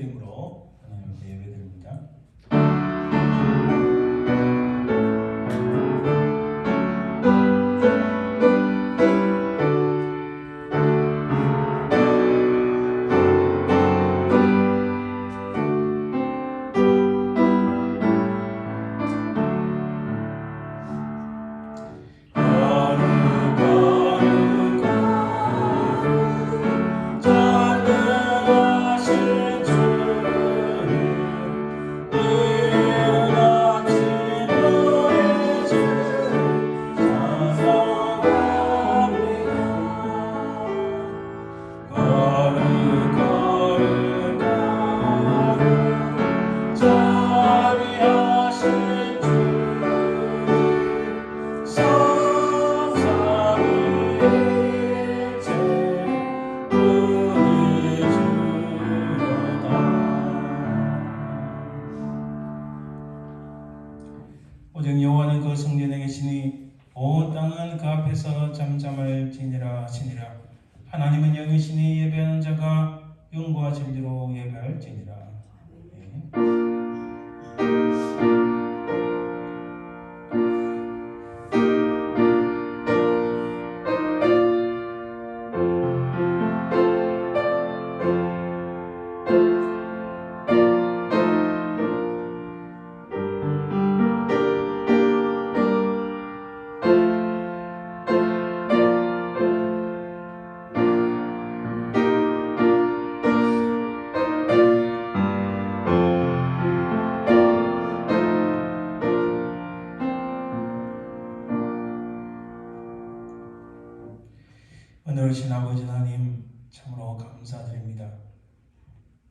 이름으로 하나님 앞에 예배드립니다. 오직 여호와는 그 성전에 계시니 온 땅은 그 앞에서 잠잠할지니라 하시니라. 하나님은 영이시니 예배하는 자가 영과 진리로 예배할지니라. 은혜로우신 아버지 하나님, 참으로 감사드립니다.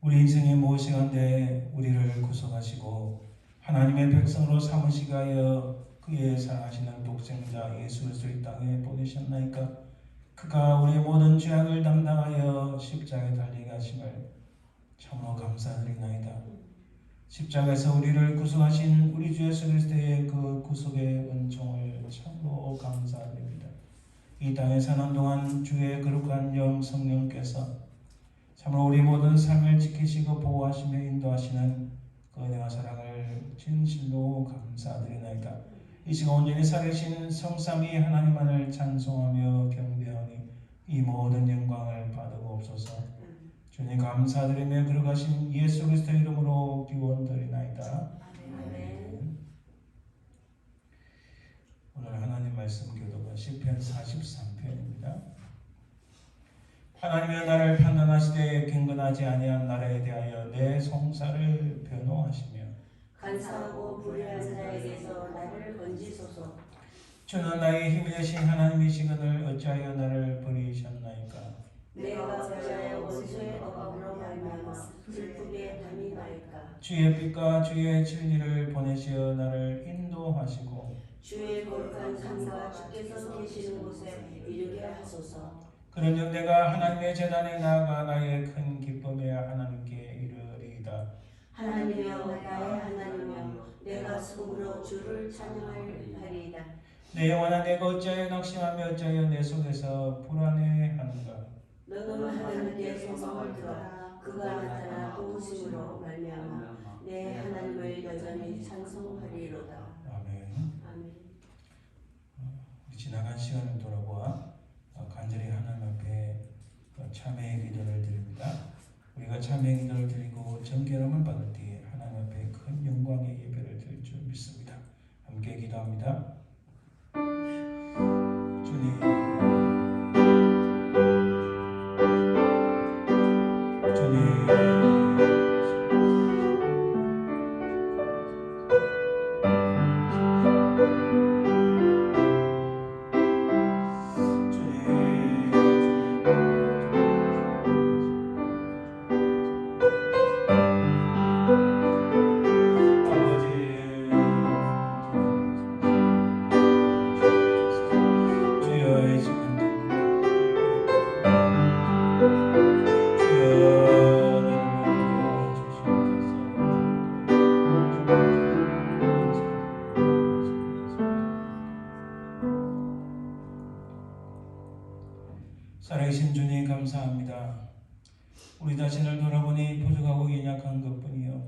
우리 인생의 무엇이 한데 우리를 구속하시고 하나님의 백성으로 삼으시기 하여 그의 사랑하시는 독생자 예수 그리스도를 이 땅에 보내셨나이까. 그가 우리의 모든 죄악을 담당하여 십자가에 달리게 하심을 참으로 감사드리나이다. 십자가에서 우리를 구속하신 우리 주 예수 그리스도의 그 구속의 은총을 참으로 감사드립니다. 이 땅에 사는 동안 주의 거룩한 영 성령께서 참으로 우리 모든 삶을 지키시고 보호하시며 인도하시는 그 은혜와 사랑을 진실로 감사드리나이다. 이 시간 온전히 살아계신 성삼위 하나님만을 찬송하며 경배하니 이 모든 영광을 받으옵소서. 주님 감사드리며 거룩하신 예수 그리스도 이름으로 기원드리나이다. 아멘. 오늘 하나님 말씀 교도가 시편 43편입니다. 하나님이여 나를 판단하시되 경건하지 아니한 나라에 대하여 내 송사를 변호하시며 간사하고 불의한 자에게서 나를 건지소서. 주는 나의 힘이 되신 하나님이시거늘 어찌하여 나를 버리셨나이까. 내가 어찌하여 원수의 억압으로 말미암아 슬프게 다니나이까. 주의 빛과 주의 진리를 보내시어 나를 인도하시고 주의 거룩한 산과 주께서 계시는 곳에 이르게 하소서. 그런즉 내가 하나님의 제단에 나아가 나의 큰 기쁨에 하나님께 이르리이다. 하나님이여 나의 하나님이여 내가 속으로 주를 찬양하리이다. 내 영혼아 내가 어찌하여 낙심하며 어찌하여 내 속에서 불안해하는가. 너는 하나님께 소망을 두라. 그가 나타나 도우심으로 말미암아 내 하나님을 여전히 찬송하리로다. 아멘. 아멘. 지나간 시간을 돌아보아 간절히 하나님 앞에 참회의 기도를 드립니다. 우리가 참회의 기도를 드리고 정결함을 받을 때에 하나님 앞에 큰 영광의 예배를 드릴 줄 믿습니다. 함께 기도합니다. 주님, 살아계신 주님 감사합니다. 우리 자신을 돌아보니 부족하고 연약한 것뿐이요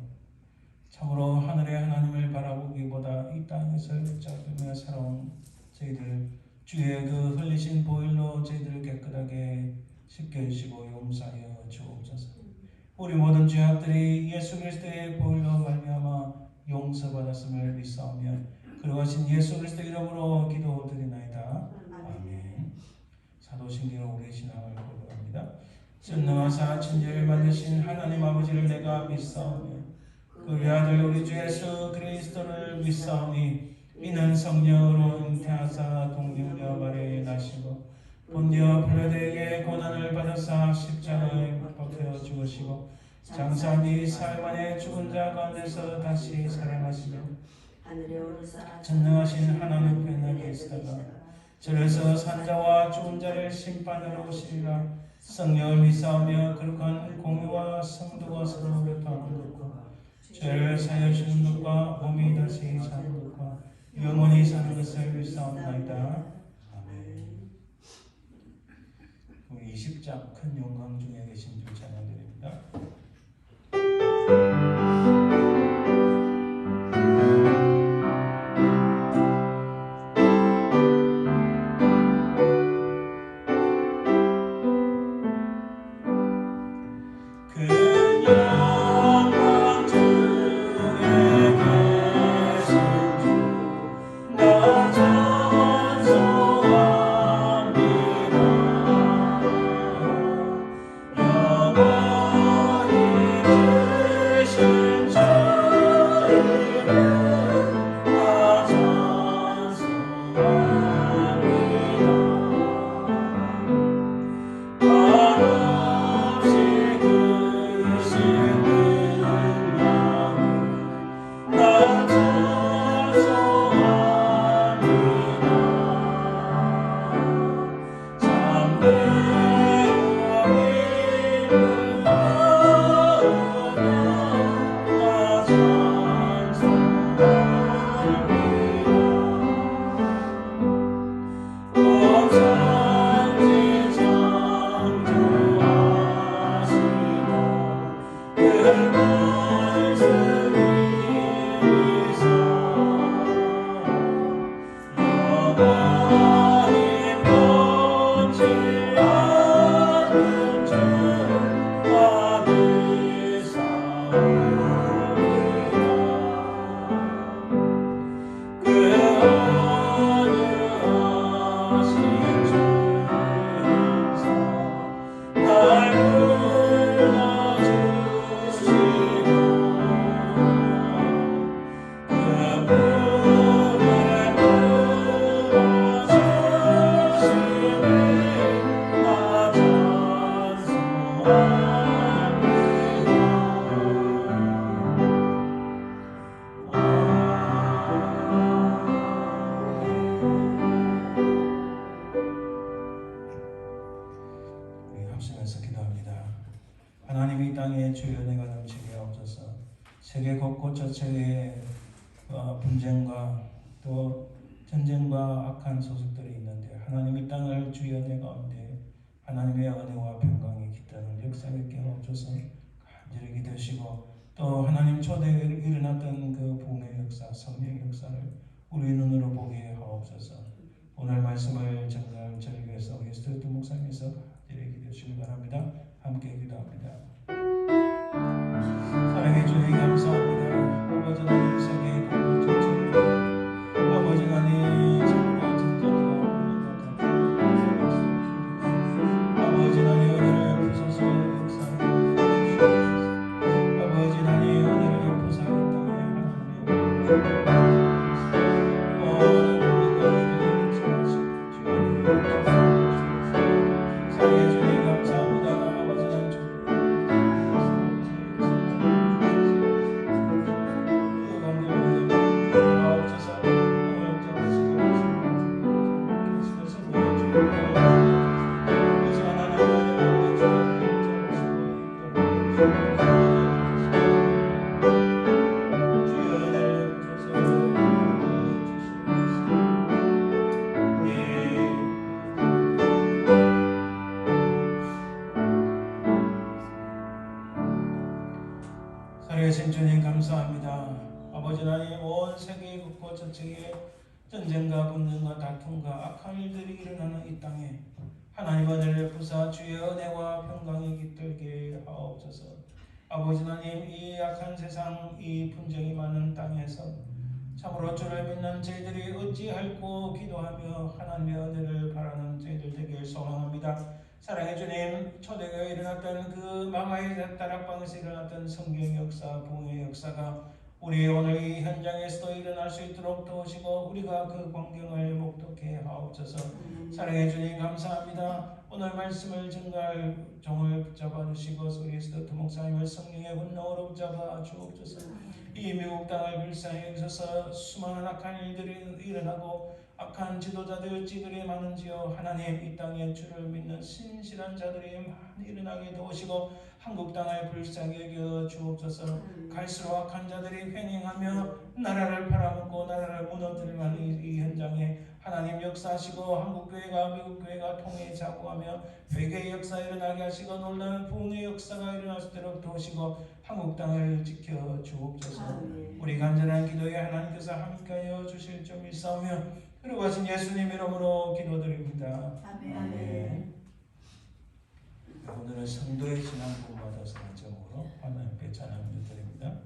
참으로 하늘의 하나님을 바라보기보다 이 땅에서 짧으며 살아온 저희들 주의 그 흘리신 보혈로 저희들을 깨끗하게 씻겨주시고 용서하여 주옵소서. 우리 모든 죄악들이 예수 그리스도의 보혈로 말미암아 용서받았음을 믿사오며 그러하신 예수 그리스도 이름으로 기도드리나이다. 아멘. 사도신경으로 우리의 신앙을 고백합니다. 전능하사 천지를 만드신 하나님 아버지를 내가 믿사오며 그의 아들 우리 주 예수 그리스도를 믿사오니 이는 성령으로 잉태하사 동정녀 마리아에 나시고 본디오 빌라도에게 고난을 받으사 십자가에 못 박혀 죽으시고 장사한 지 사흘 만에 죽은 자 가운데서 다시 살아나시며 하늘에 오르사 전능하신 하나님 편에 계시다가 절에서 산자와 죽은 자를 심판하러 오시리라. 성령을 믿사오며 거룩한 공유와 성도가 서로 교통하는 것과 죄를 사하여 주는 것과 몸이 다시 사는 것과 영원히 사는 것을 믿사옵나이다. 아멘. 우리 20장 큰 영광 중에 계신 주 찬양드립니다. 하나님이 땅에 주의 은혜가 넘치게 하옵소서. 세계 곳곳 저체에 분쟁과 또 전쟁과 악한 소식들이 있는데 하나님이 땅을 주의 은혜 가운데 하나님의 은혜와 평강이 깃드는 역사 있게 하옵소서. 간절히 기도하시고 또 하나님 초대에 일어났던 그 부흥의 역사, 성령의 역사를 우리 눈으로 보게 하옵소서. 오늘 말씀을 정말 저를 위해서 우리 스튜디오 목사님께서 간절히 기도하시기 바랍니다. 함께 기도합니다. 사랑해 주님 감사합니다. 아버지 하나님 세계의 공부 전체를 아버지 하나님 참으로 진정과 아버지 하나님 은혜를 부소서 역사를 아버지 하나님 은혜를 부사의 땅에 하나님 사랑해 주님 감사합니다. 아버지 하나님 살아계신 주님 감사합니다. 아버지 하나님 온 세계에 긋고 저쪽에 전쟁과 분쟁과 다툼과 악한 일들이 일어나는 이 땅에 하나님 은혜를 베푸사 주의 은혜와 평강이 깃들게 하옵소서. 아버지 하나님 이 악한 세상 이 분쟁이 많은 땅에서 참으로 주를 믿는 저희들이 어찌할꼬 기도하며 하나님의 은혜를 바라는 저희들 되길 소망합니다. 사랑의 주님, 초대교회에 일어났던 그 마마의 다락방에서 일어났던 성경 역사, 부흥의 역사가 우리 오늘 이 현장에서도 일어날 수 있도록 도우시고 우리가 그 광경을 목독해 하옵소서. 사랑의 주님 감사합니다. 오늘 말씀을 증거할 종을 붙잡아 주시고 소리에서도 목사님을 성령의 분노로 붙잡아 주옵소서. 이 미국 땅을 불쌍히 여기셔서 수많은 악한 일들이 일어나고 악한 지도자들 찌들이 많은지요. 하나님 이 땅에 주를 믿는 신실한 자들이 많이 일어나게 도우시고 한국 땅을 불쌍히 여겨 주옵소서. 갈수록 악한 자들이 횡행하며 나라를 팔아먹고 나라를 무너뜨릴 만한 이 현장에 하나님 역사하시고 한국교회가 미국교회가 통해 자고하며 회개의 역사 일어나게 하시고 놀라운 부흥의 역사가 일어날 수 있도록 도우시고 한국 땅을 지켜 주옵소서. 우리 간절한 기도에 하나님께서 함께하여 주실 줄 믿사오며 그러하신 예수님 이름으로 기도드립니다. 아멘. 오늘은 성도의 신앙 본받아서 제목으로 하나님께 찬양을 드립니다.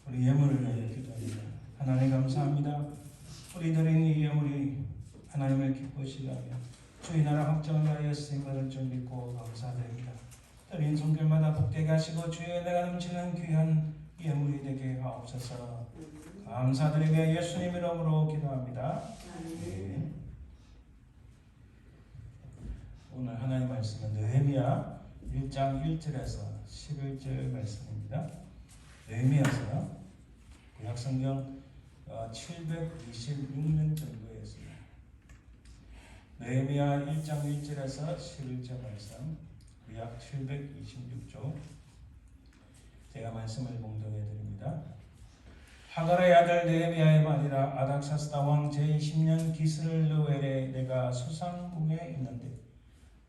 우리 예물을 위해 기도합니다. 하나님 감사합니다. 우리 드린 이 예물이 하나님을 기쁘시게 하며 주의 나라 확정을 위하여 쓰임받을 줄 믿고 감사드립니다. 드린 손길마다 복되게 하시고 주의 은혜가 넘치는 귀한 예물이 되게 하옵소서. 감사드리며 예수님 이름으로 기도합니다. 아멘. 오늘 하나님 말씀은 느헤미야 1장 1절에서 11절 말씀입니다. 느헤미야서 구약성경 726년 정도에 있습니다. 느헤미야 1장 1절에서 11절 말씀, 구약 726조. 제가 말씀을 봉독해 드립니다. 하갈의 아들 느헤미야의 말이라. 아닥사스다 왕 제20년 기스르엘에 내가 수상궁에 있는데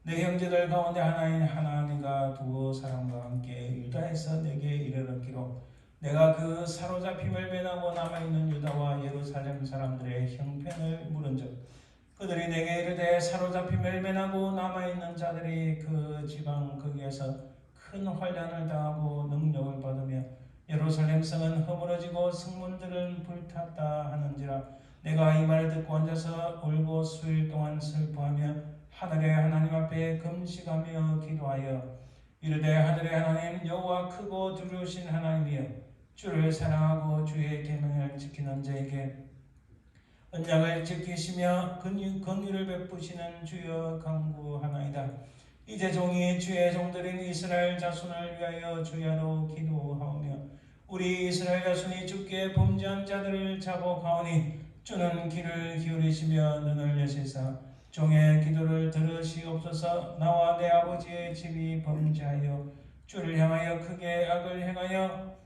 내 형제들 가운데 하나인 하나니가 두어 사람과 함께 유다에서 내게 이르렀기로 내가 그 사로잡힘을 면하고 남아있는 유다와 예루살렘 사람들의 형편을 물은즉 그들이 내게 이르되 사로잡힘을 면하고 남아있는 자들이 그 지방 거기에서 큰 환난을 당하고 능력을 받으며 예루살렘 성은 허물어지고 성문들은 불탔다 하는지라. 내가 이 말을 듣고 앉아서 울고 수일 동안 슬퍼하며 하늘의 하나님 앞에 금식하며 기도하여 이르되 하늘의 하나님 여호와 크고 두려우신 하나님이여 주를 사랑하고 주의 계명을 지키는 자에게 언약을 지키시며 긍휼을 베푸시는 주여 간구하나이다. 이제 종이 주의 종들인 이스라엘 자손을 위하여 주야로 기도하오며 우리 이스라엘 자손이 주께 범죄한 자들을 자복하오니 주는 귀를 기울이시며 눈을 여시사 종의 기도를 들으시옵소서. 나와 내 아버지의 집이 범죄하여 주를 향하여 크게 악을 행하여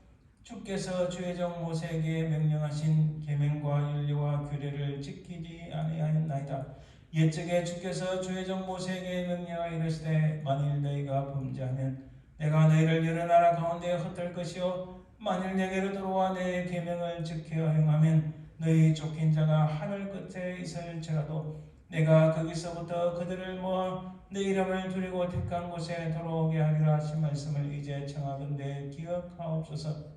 주께서 주의 종 모세에게 명령하신 계명과 율례와 규례를 지키지 아니하였나이다. 옛적에 주께서 주의 종 모세에게 명령하여 이르시되 만일 너희가 범죄하면 내가 너희를 여러 나라 가운데 흩을 것이요 만일 내게로 들어와 내 계명을 지켜 행하면 너희 쫓긴 자가 하늘 끝에 있을지라도 내가 거기서부터 그들을 모아 내 이름을 두리고 택한 곳에 돌아오게 하리라 하신 말씀을 이제 청하건대 기억하옵소서.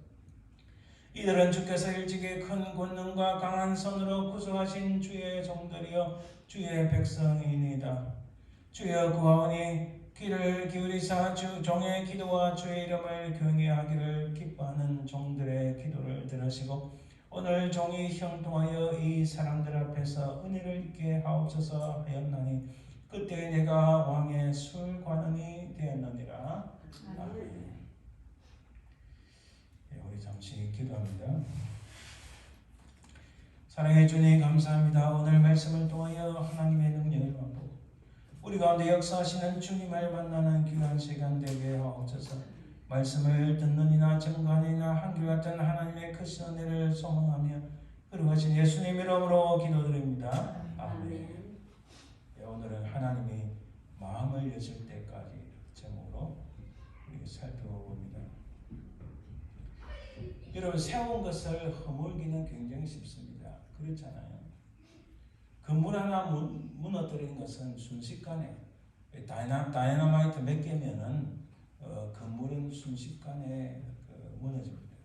이들은 주께서 일찍이 큰 권능과 강한 손으로 구속하신 주의 종들이여 주의 백성이니이다. 주여 구하오니 귀를 기울이사 주 종의 기도와 주의 이름을 경외하기를 기뻐하는 종들의 기도를 들으시고 오늘 종이 형통하여 이 사람들 앞에서 은혜를 입게 하옵소서 하였나니 그때 내가 왕의 술관원이 되었느니라. 아멘. 우리 잠시 기도합니다. 사랑해 주님 감사합니다. 오늘 말씀을 통하여 하나님의 능력을 맛보고 우리 가운데 역사하시는 주님을 만나는 귀한 시간 되게 하옵소서. 말씀을 듣는 이나 증거하는 이나 한결같은 하나님의 크신 은혜를 소망하며 그러하신 예수님 이름으로 기도드립니다. 아멘. 오늘은 하나님이 마음을 여실 때까지 제목으로 우리 살펴봅니다. 여러분 세운 것을 허물기는 굉장히 쉽습니다. 그렇잖아요. 건물 하나 무너뜨린 것은 순식간에 다이너마이트 몇 개면은 건물은 순식간에 무너집니다.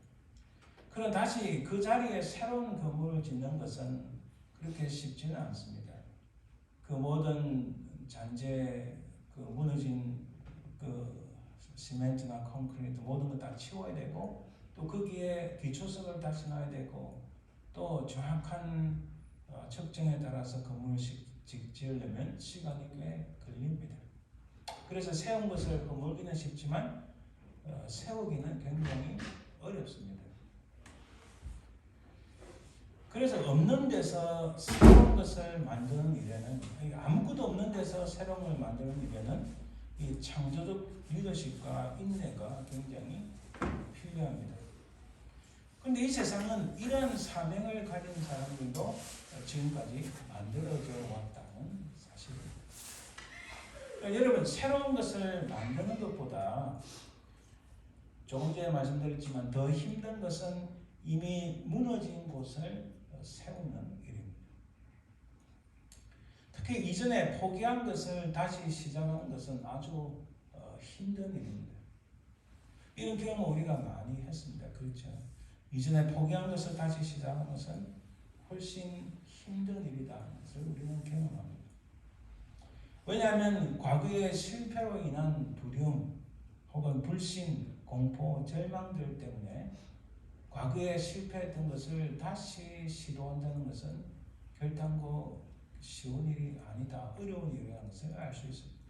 그럼 다시 그 자리에 새로운 건물을 짓는 것은 그렇게 쉽지는 않습니다. 그 모든 잔재, 그 무너진 그 시멘트나 콘크리트 모든 거 다 치워야 되고 또 거기에 기초석을 다시 놔야 되고 또 정확한 측정에 따라서 건물을 지으려면 시간이 꽤 걸립니다. 그래서 세운 것을 허물기는 쉽지만 세우기는 굉장히 어렵습니다. 그래서 없는 데서 새로운 것을 만드는 일에는 아무것도 없는 데서 새로운 걸 만드는 일에는 이 창조적 리더십과 인내가 굉장히 필요합니다. 그런데 이 세상은 이런 사명을 가진 사람들도 지금까지 만들어져 왔다는 사실입니다. 그러니까 여러분 새로운 것을 만드는 것보다 조금 전에 말씀드렸지만 더 힘든 것은 이미 무너진 곳을 세우는 일입니다. 특히 이전에 포기한 것을 다시 시작하는 것은 아주 힘든 일입니다. 이런 경험 우리가 많이 했습니다. 그렇죠? 이전에 포기한 것을 다시 시작하는 것은 훨씬 힘든 일이다 하는 것을 우리는 경험합니다. 왜냐하면 과거의 실패로 인한 두려움 혹은 불신, 공포, 절망들 때문에 과거에 실패했던 것을 다시 시도한다는 것은 결단코 쉬운 일이 아니다. 어려운 일이라는 것을 알 수 있습니다.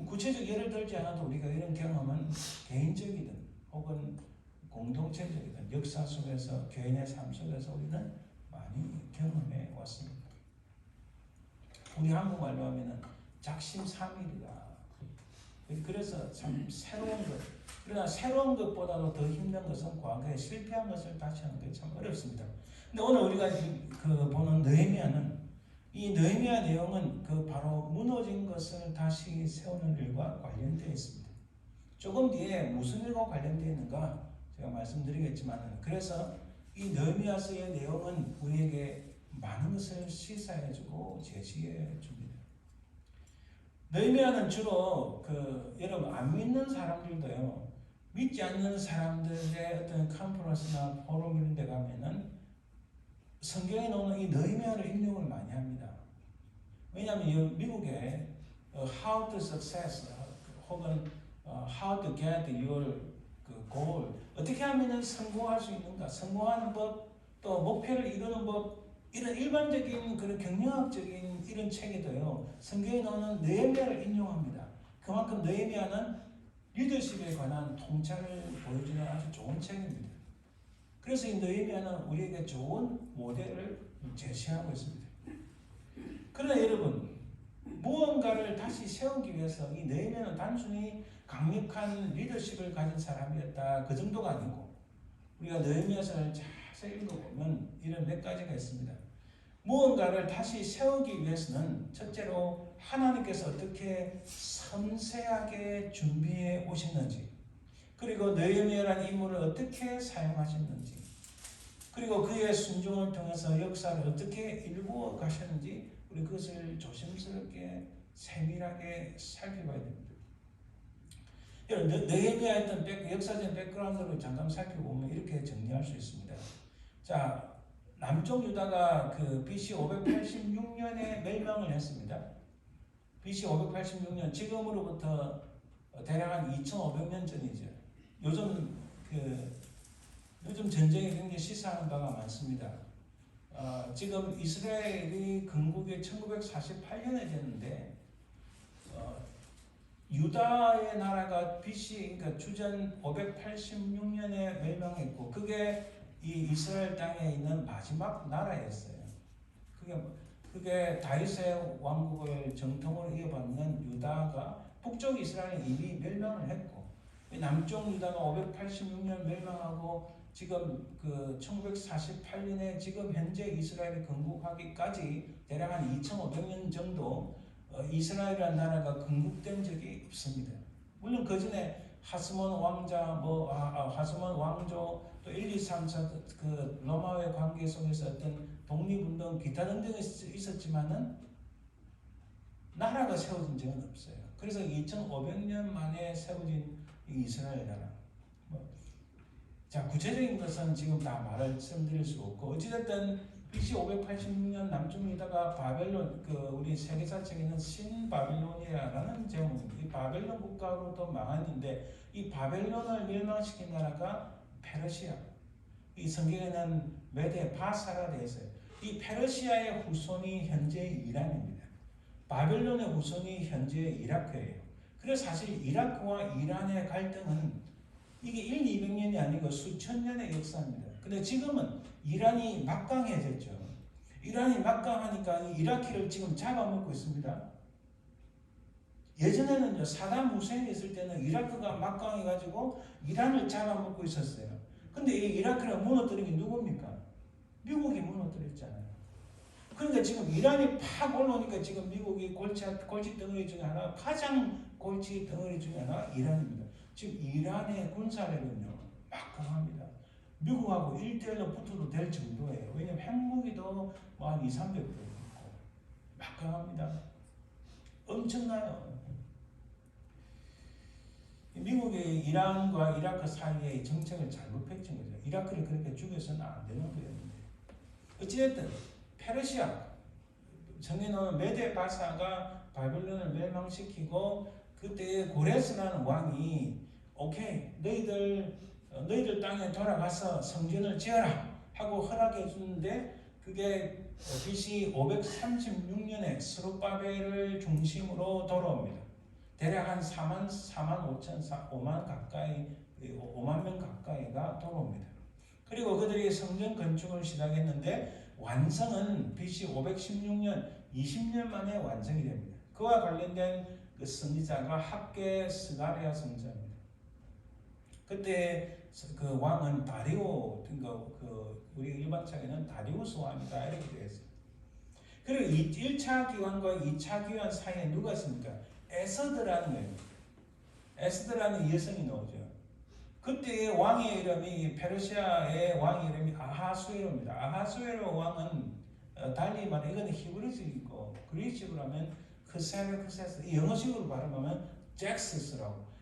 구체적 예를 들지 않아도 우리가 이런 경험은 개인적이든 혹은 공동체적이든 역사 속에서 교인의 삶 속에서 우리는 많이 경험해 왔습니다. 우리 한국말로 하면은 작심삼일이다. 그래서 참 새로운 것, 그러나 새로운 것보다도 더 힘든 것은 과거에 실패한 것을 다시 하는 게 참 어렵습니다. 근데 오늘 우리가 보는 느헤미야는 이 느헤미야 내용은 그 바로 무너진 것을 다시 세우는 일과 관련되어 있습니다. 조금 뒤에 무슨 일과 관련되어 있는가 제가 말씀드리겠지만, 그래서 이 느헤미야서의 내용은 우리에게 많은 것을 시사해주고 제시해 줍니다. 느헤미야는 주로 여러분 안 믿는 사람들도요, 믿지 않는 사람들의 어떤 컨퍼런스나 포럼 이런 데 가면은 성경에 나오는 이 느헤미야를 인용을 많이 합니다. 왜냐하면 미국에 how to success 혹은 how to get your goal, 어떻게 하면 성공할 수 있는가, 성공하는 법, 또 목표를 이루는 법, 이런 일반적인 그런 경영학적인 이런 책에도요, 성경에 나오는 느헤미야를 인용합니다. 그만큼 느헤미야는 리더십에 관한 통찰을 보여주는 아주 좋은 책입니다. 그래서 이 느헤미야는 우리에게 좋은 모델을 제시하고 있습니다. 그러나 여러분, 무언가를 다시 세우기 위해서 이 느헤미야는 단순히 강력한 리더십을 가진 사람이었다, 그 정도가 아니고, 우리가 느헤미야서를 자세히 읽어보면 이런 몇 가지가 있습니다. 무언가를 다시 세우기 위해서는 첫째로 하나님께서 어떻게 섬세하게 준비해 오셨는지, 그리고 느헤미야라는 인물을 어떻게 사용하셨는지, 그리고 그의 순종을 통해서 역사를 어떻게 일구어 가셨는지, 우리 그것을 조심스럽게 세밀하게 살펴봐야 됩니다. 느헤미야의 어떤 역사적인 백그라운드를 잠깐 살펴보면 이렇게 정리할 수 있습니다. 자, 남쪽 유다가 BC 586년에 멸망을 했습니다. BC 586년, 지금으로부터 대략 한 2500년 전이죠. 요즘 전쟁이 굉장히 시사하는 바가 많습니다. 지금 이스라엘이 건국이 1948년에 됐는데, 유다의 나라가 BC, 그러니까 주전 586년에 멸망했고, 그게 이 이스라엘 땅에 있는 마지막 나라였어요. 그게 다윗의 왕국을 정통으로 이어받는 유다가 북쪽 이스라엘에 이미 멸망을 했고, 남쪽 유다가 586년 멸망하고 지금 1948년에 지금 현재 이스라엘이 건국하기까지 대략 한 2500년 정도 이스라엘이라는 나라가 건국된 적이 없습니다. 물론 그 전에 하스몬 왕자, 하스몬 왕조, 또 1, 2, 3, 4 로마와의 관계 속에서 어떤 독립운동, 기타 등등이 있었지만은 나라가 세워진 적은 없어요. 그래서 2500년 만에 세워진 이스라엘 나라. 자, 구체적인 것은 지금 다 말씀드릴 수 없고, 어찌됐든 BC 586년 남쪽 유다가 바벨론, 우리 세계사책에 있는 신바빌로니아라는 제목입니다. 이 바벨론 국가로도 망했는데, 이 바벨론을 멸망시킨 나라가 페르시아. 이 성경에는 메데 바사가 되어 있어요. 이 페르시아의 후손이 현재 이란입니다. 바벨론의 후손이 현재 이라크예요. 그래서 사실 이라크와 이란의 갈등은 이게 1, 200년이 아니고 수천 년의 역사입니다. 근데 지금은 이란이 막강해졌죠. 이란이 막강하니까 이라크를 지금 잡아먹고 있습니다. 예전에는요, 사담 후세인이 있을 때는 이라크가 막강해가지고 이란을 잡아먹고 있었어요. 근데 이 이라크를 무너뜨린 게 누굽니까? 미국이 무너뜨렸잖아요. 그러니까 지금 이란이 팍 올라오니까 지금 미국이 골치 덩어리 중에 하나, 가장 골치 덩어리 중에 하나 이란입니다. 지금 이란의 군사력은요, 막강합니다. 미국하고 1대1로 붙어도 될 정도예요. 왜냐면 핵무기도 한 2, 300도 있고 막강합니다. 엄청나요. 미국이 이란과 이라크 사이에 정책을 잘못 펼친 거죠. 이라크를 그렇게 죽여서는 안 되는 거였는데 어찌됐든 페르시아 정해놓은 메데 바사가 바벨론을 멸망시키고 그때 고레스라는 왕이 오케이 너희들 땅에 돌아가서 성전을 지어라 하고 허락해 주는데 그게 BC 536년에 스룹바벨을 중심으로 돌아옵니다. 대략 한 4만 5만 명 가까이가 돌아옵니다. 그리고 그들이 성전 건축을 시작했는데 완성은 BC 516년 20년 만에 완성이 됩니다. 그와 관련된 그 선지자가 학계 스가랴 선지자입니다. 그때 그 왕은 다리오, 그 우리 일반책에는 다리우스 왕이다 이렇게 되어 있습니다. 그리고 1차 기환과 2차 기환 사이에 누가 있습니까? 에서드라는 거예요. 에스드라는 여성이 나오죠. 그때의 왕의 이름이 페르시아의 왕의 이름이 아하수에로입니다. 아하수에로 왕은 달리 말해 이거는 히브리식이고 그리스식으로 하면 크세스 영어식으로 발음하면 잭스스라고.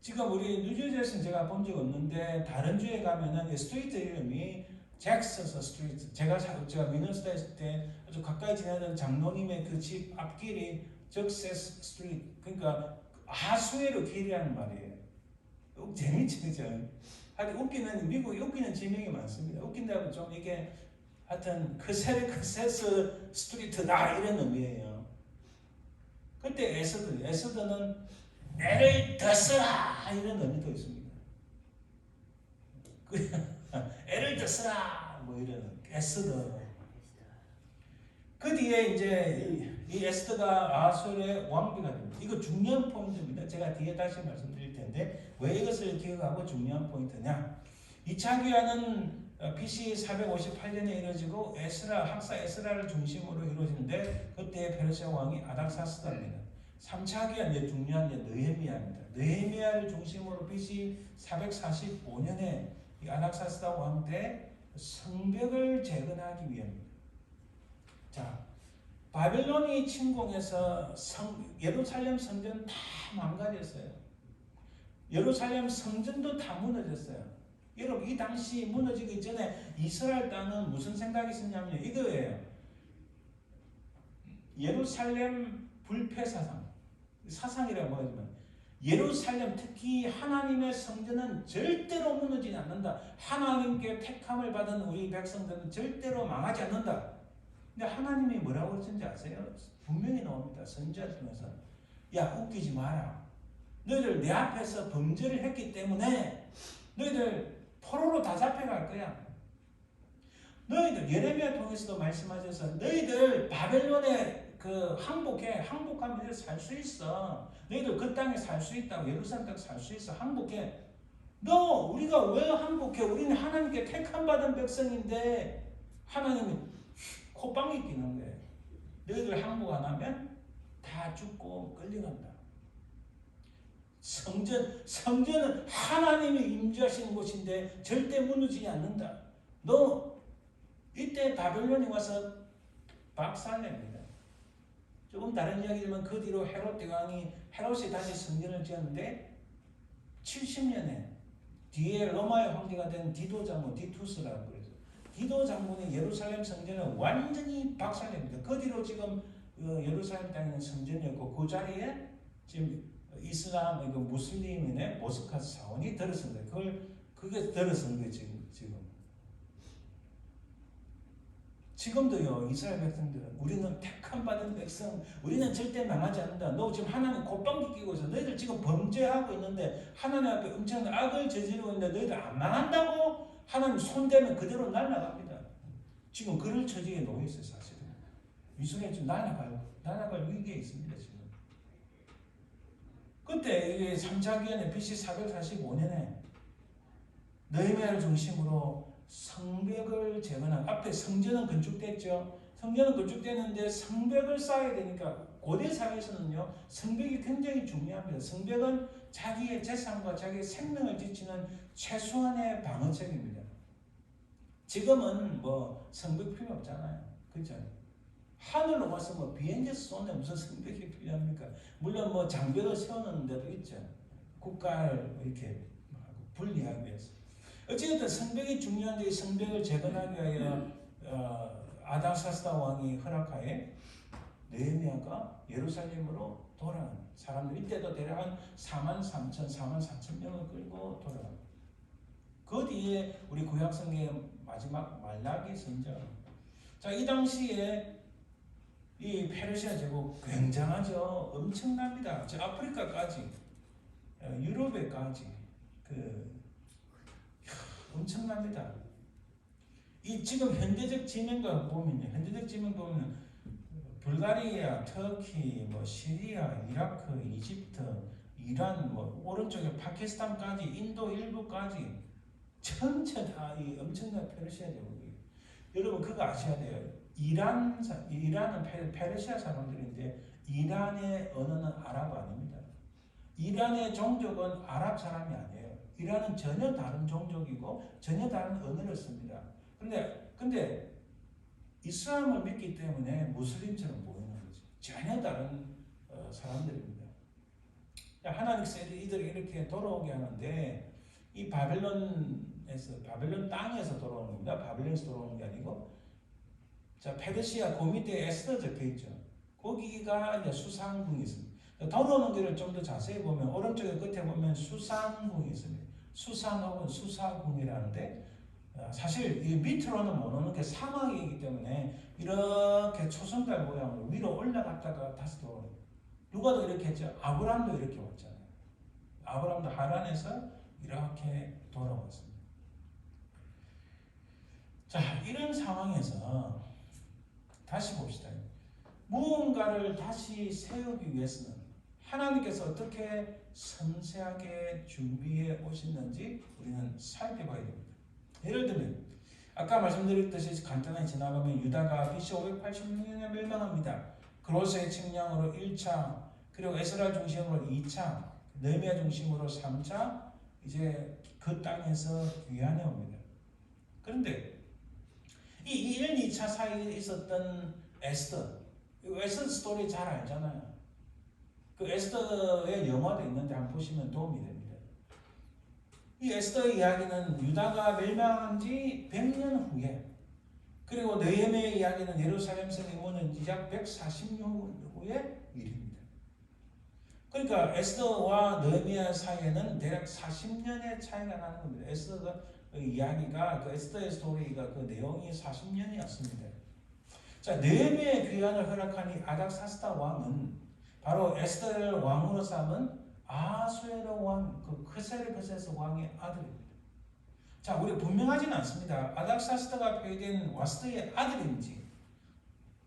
지금 우리 뉴저지에서는 제가 본 적 없는데 다른 주에 가면은 스트리트 이름이 잭스스 스트리트. 제가 미네소타에 있을 때 아주 가까이 지내던 장로님의 그 집 앞길이 잭스스 스트리트. 그러니까 아하수에로 길이라는 말이에요. 재밌죠, 그죠? 하여튼 웃기는 미국에 웃기는 지명이 많습니다. 웃긴다고 좀 이게 하여튼 크세스 스트리트다 이런 의미예요. 그때 에스더는 애를 더 쓰라 이런 의미도 있습니다. 애를 더 쓰라 뭐 이런 에스더. 그 뒤에 이제 이 에스더가 아하수의 왕비가 됩니다. 이거 중요한 포인트입니다. 제가 뒤에 다시 말씀드릴 텐데 왜 이것을 기억하고 중요한 포인트냐? 2차 기한은 BC 458년에 이루어지고 학사 에스라를 중심으로 이루어지는데 그때 페르시아 왕이 아닥사스다입니다. 3차 기한 이제 중요한 게 느헤미야입니다. 느헤미야를 중심으로 BC 445년에 이 아닥사스다 왕 때 성벽을 재건하기 위함입니다. 자, 바벨론이 침공해서 예루살렘 성전 다 망가졌어요. 예루살렘 성전도 다 무너졌어요. 여러분 이 당시 무너지기 전에 이스라엘 땅은 무슨 생각이 있었냐면 이거예요. 예루살렘 불패 사상이라고 하지만 예루살렘 특히 하나님의 성전은 절대로 무너지지 않는다. 하나님께 택함을 받은 우리 백성들은 절대로 망하지 않는다. 근데 하나님이 뭐라고 했는지 아세요? 분명히 나옵니다. 선지자 통해서 야 웃기지 마라. 너희들 내 앞에서 범죄를 했기 때문에 너희들 포로로 다 잡혀갈 거야. 너희들 예레미야 통해서도 말씀하셔서 너희들 바벨론에 항복하면 너희들 살 수 있어. 너희들 그 땅에 살 수 있다고. 예루살렘 땅에 살 수 있어. 항복해. 우리가 왜 항복해? 우리는 하나님께 택함 받은 백성인데 하나님이 콧방귀 끼는 거예요. 너희들 항복 안 하면 다 죽고 끌려간다. 성전은 하나님이 임재하시는 곳인데 절대 무너지지 않는다. 이때 바벨론이 와서 박살냅니다. 조금 다른 이야기지만 그 뒤로 헤롯이 다시 성전을 지었는데 70년에 뒤에 로마의 황제가 된 디도 장군 디투스라고 그래서 디도 장군이 예루살렘 성전을 완전히 박살냅니다. 그 뒤로 지금 예루살렘 땅에 있는 성전이었고 그 자리에 지금 이슬람 무슬림인의 모스크 사원이 들어선 거예요. 그게 들어선 거예요. 지금도요. 이스라엘 백성들은 우리는 택함 받은 백성, 우리는 절대 망하지 않는다. 너 지금 하나님 콧방귀 끼고 있어. 너희들 지금 범죄하고 있는데 하나님 앞에 엄청난 악을 저지르고 있는데 너희들 안 망한다고? 하나님 손대면 그대로 날아갑니다. 지금 그럴 처지에 놓여 있어요. 사실은 이스라엘 지금 날아갈 위기에 있습니다. 지금. 그때 이게 3차 기한에 BC 445년에 느헤미야를 중심으로 성벽을 재건한 앞에 성전은 건축됐죠. 성전은 건축됐는데 성벽을 쌓아야 되니까 고대 사회에서는요 성벽이 굉장히 중요합니다. 성벽은 자기의 재산과 자기의 생명을 지키는 최소한의 방어책입니다. 지금은 성벽 필요 없잖아요. 그렇죠? 하늘로 가서 비행기에서 쏘는데 무슨 성벽이 필요합니까? 물론 장벽을 세우는 데도 있죠. 국가를 이렇게 분리하기 위해서. 어쨌든 성벽이 중요한데 성벽을 재건하기 위하여 아닥사스다 왕이 허락하에 느헤미야가 예루살렘으로 돌아간 사람들, 이때도 대략 한 4만 4천 명을 끌고 돌아간. 그 뒤에 우리 구약성경의 마지막 말라기 선지자. 자, 이 당시에 이 페르시아 제국 굉장하죠. 엄청납니다. 저 아프리카까지, 유럽에까지 엄청납니다. 이 지금 현대적 지명과 보면요, 현대적 지명 보면 불가리아, 터키, 뭐 시리아, 이라크, 이집트, 이란, 뭐 오른쪽에 파키스탄까지, 인도 일부까지 전체 다 이 엄청난 페르시아 제국이에요. 여러분 그거 아셔야 돼요. 이란은 페르시아 사람들인데 이란의 언어는 아랍 아닙니다. 이란의 종족은 아랍 사람이 아니에요. 이란은 전혀 다른 종족이고 전혀 다른 언어를 씁니다. 근데 이슬람을 믿기 때문에 무슬림처럼 보이는 거죠. 전혀 다른 사람들입니다. 하나님께서 이들이 이렇게 돌아오게 하는데 이 바벨론 땅에서 돌아오는 겁니다. 바벨론에서 돌아오는 게 아니고, 자, 페르시아 그 밑에 에스더 적혀 있죠. 거기가 이제 수상궁이 있습니다. 돌아오는 길을 좀 더 자세히 보면 오른쪽에 끝에 보면 수상궁이 있습니다. 수상 혹은 수사궁이라는데, 사실 이 밑으로는 못 오는 게 사막이기 때문에 이렇게 초승달 모양으로 위로 올라갔다가 다시 돌아오는. 누가 더 이렇게 했죠? 아브람도 이렇게 왔잖아요. 아브람도 하란에서 이렇게 돌아왔습니다. 자, 이런 상황에서 다시 봅시다. 무언가를 다시 세우기 위해서는 하나님께서 어떻게 섬세하게 준비해 오셨는지 우리는 살펴봐야 됩니다. 예를 들면 아까 말씀드렸듯이 간단하게 지나가면 유다가 BC 586년에 멸망합니다. 그로스의 측량으로 1차, 그리고 에스라 중심으로 2차, 느헤미야 중심으로 3차, 이제 그 땅에서 귀환해 옵니다. 그런데 이 1, 2차 사이에 있었던 에스더 스토리 잘 알잖아요. 그 에스더의 영화도 있는데 한번 보시면 도움이 됩니다. 이 에스더의 이야기는 유다가 멸망한 지 100년 후에, 그리고 느헤미야의 이야기는 예루살렘 성이 무너진 약 140년 후의 일입니다. 그러니까 에스더와 느헤미야 사이에는 대략 40년의 차이가 나는 겁니다. 에스더가 이야기가, 그 에스더의 스토리가 그 내용이 40년이었습니다. 자, 느헤미야의 귀환을 허락한 이 아닥사스다 왕은 바로 에스더를 왕으로 삼은 아수에로 왕, 그 크세르그세스 왕의 아들입니다. 자, 우리 분명하지는 않습니다. 아닥사스다가 폐위된 와스드의 아들인지,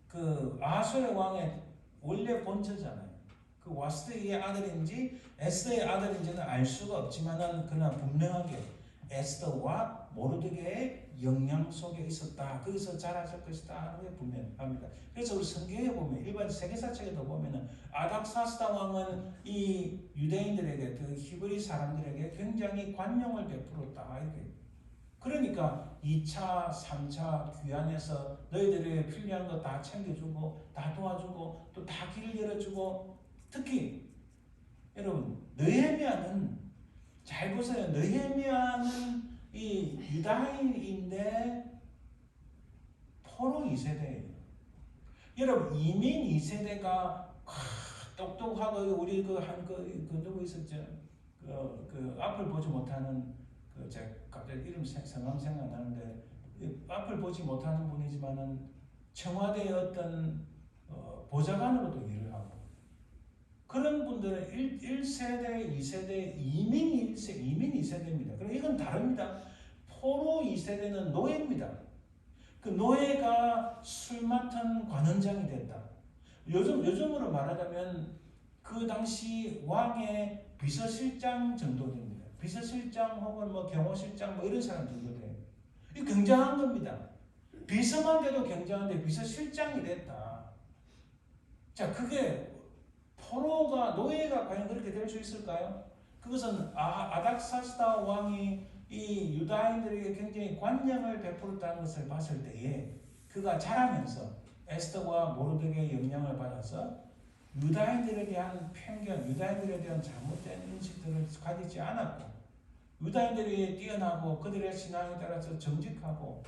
그 아수에로 왕의 원래 본처잖아요. 그 와스드의 아들인지 에스더의 아들인지는 알 수가 없지만은 그러나 분명하게 에스더와 모르드게의 영향 속에 있었다. 거기서 자라질 것이다 하는 게 분명합니다. 그래서 우리 성경에 보면, 일반 세계사책에도 보면은 아닥사스다 왕은 이 유대인들에게, 그 히브리 사람들에게 굉장히 관용을 베풀었다 이렇게. 그러니까 2차, 3차 귀환해서 너희들에게 필요한 거 다 챙겨주고, 다 도와주고, 또 다 길을 열어주고, 특히 여러분 느헤미야는 잘 보세요. 느헤미야는 이 유다인인데 포로 2세대예요. 여러분 이민 2세대가 똑똑하고 우리 그 누구 있었죠? 그 앞을 보지 못하는 제가 갑자기 이름 성함 생각나는데 앞을 보지 못하는 분이지만은 청와대의 어떤 보좌관으로도 일을 하고 그런 분들은 1세대, 2세대, 이민 2세대입니다. 그럼 이건 다릅니다. 포로 2세대는 노예입니다. 그 노예가 술 맡은 관원장이 됐다. 요즘으로 말하자면 그 당시 왕의 비서실장 정도 됩니다. 비서실장 혹은 뭐 경호실장 뭐 이런 사람 정도 돼요. 이 굉장한 겁니다. 비서만 돼도 굉장한데 비서실장이 됐다. 자, 그게 포로가, 노예가 과연 그렇게 될 수 있을까요? 그것은 아닥사스다 왕이 이 유다인들에게 굉장히 관용을 베풀었다는 것을 봤을 때에 그가 자라면서 에스더와 모르드게의 영향을 받아서 유다인들에 대한 편견, 유다인들에 대한 잘못된 인식들을 가지지 않았고 유다인들이 뛰어나고 그들의 신앙에 따라서 정직하고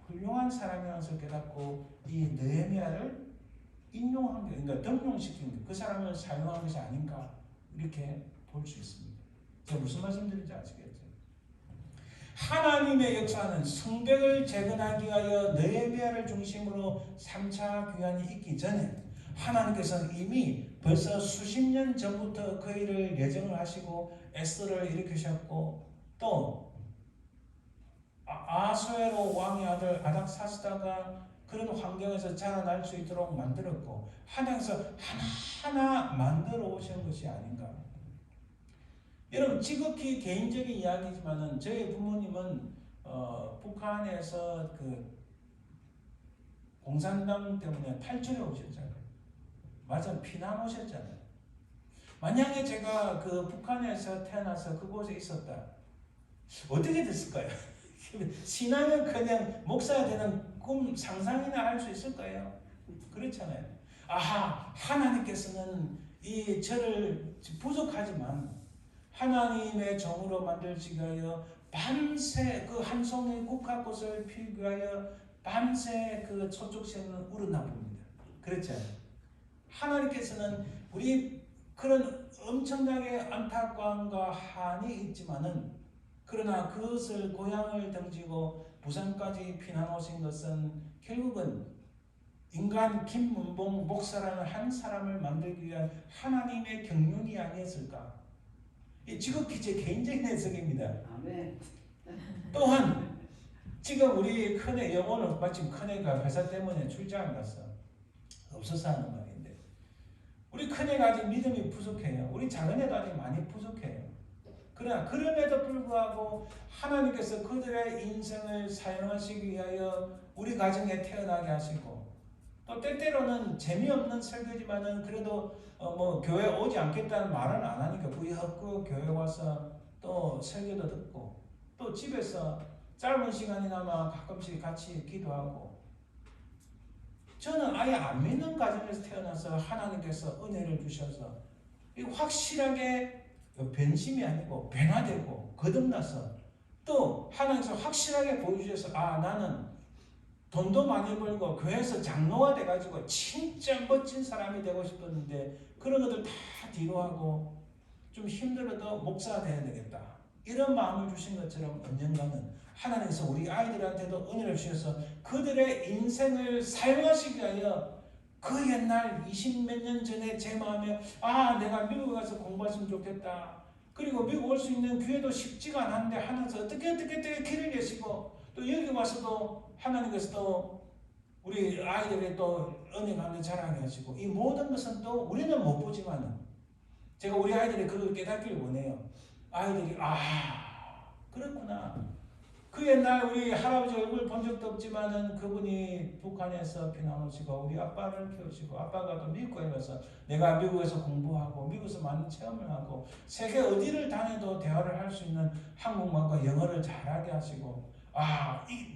훌륭한 사람이라는 것을 깨닫고 이 느헤미야를 인용한 게, 그러니까 등용시킨 게, 그 사람을 사용한 것이 아닌가 이렇게 볼 수 있습니다. 제가 무슨 말씀드리는지 아시겠죠? 하나님의 역사는 성벽을 재건하기 위하여 느헤미야를 중심으로 3차 귀환이 있기 전에 하나님께서는 이미 벌써 수십 년 전부터 그 일을 예정을 하시고 에스더를 일으키셨고 또 아수에로 왕의 아들 아닥사스다가 그런 환경에서 자라날 수 있도록 만들었고 하나님께서 하나하나 만들어 오신 것이 아닌가. 여러분 지극히 개인적인 이야기지만은 저희 부모님은 북한에서 그 공산당 때문에 탈출해 오셨잖아요. 맞아, 피난 오셨잖아요. 만약에 제가 그 북한에서 태어나서 그곳에 있었다, 어떻게 됐을까요? 신앙은 그냥 목사가 되는 꿈 상상이나 할 수 있을까요? 그렇잖아요. 아하, 하나님께서는 이 저를 부족하지만 하나님의 종으로 만들기 위하여 밤새 그 한 송이 국화꽃을 피우기 위하여 밤새 그 소축새는 울었나 봅니다. 그렇잖아요. 하나님께서는 우리 그런 엄청나게 안타까움과 한이 있지만은 그러나 그것을 고향을 등지고 부산까지 피난 오신 것은 결국은 인간 김문봉 목사라는 한 사람을 만들기 위한 하나님의 경륜이 아니었을까? 이 지극히 제 개인적인 해석입니다. 아멘. 또한 지금 우리 큰애 오늘 마침 큰애가 회사 때문에 출장을 갔어. 없어서 하는 말인데 우리 큰애가 아직 믿음이 부족해요. 우리 작은애도 아직 많이 부족해요. 그러나 그럼에도 불구하고 하나님께서 그들의 인생을 사용하시기 위하여 우리 가정에 태어나게 하시고 또 때때로는 재미없는 설교지만은 그래도 뭐 교회 오지 않겠다는 말은 안 하니까 부여하고 교회 와서 또 설교도 듣고 또 집에서 짧은 시간이나마 가끔씩 같이 기도하고 저는 아예 안 믿는 가정에서 태어나서 하나님께서 은혜를 주셔서 확실하게 변심이 아니고 변화되고 거듭나서 또 하나님께서 확실하게 보여주셔서 아 나는 돈도 많이 벌고 교회에서 장로가 돼가지고 진짜 멋진 사람이 되고 싶었는데 그런 것들 다 뒤로 하고 좀 힘들어도 목사가 돼야 되겠다 이런 마음을 주신 것처럼 언젠가는 하나님께서 우리 아이들한테도 은혜를 주셔서 그들의 인생을 사용하시기 위하여 그 옛날 20몇 년 전에 제 마음에 아 내가 미국 가서 공부했으면 좋겠다. 그리고 미국 올 수 있는 기회도 쉽지가 않은데 하나님께서 어떻게 길을 내시고 또 여기 와서도 하나님께서 또 우리 아이들의 또 은혜 가운데 자라게 하시고 이 모든 것은 또 우리는 못 보지만 제가 우리 아이들이 그걸 깨닫기를 원해요. 아이들이 아 그렇구나. 그 옛날 우리 할아버지 얼굴 본 적도 없지만은 그분이 북한에서 피난 오시고 우리 아빠를 키우시고 아빠가 또 미국에 가서 내가 미국에서 공부하고 미국에서 많은 체험을 하고 세계 어디를 다녀도 대화를 할 수 있는 한국말과 영어를 잘하게 하시고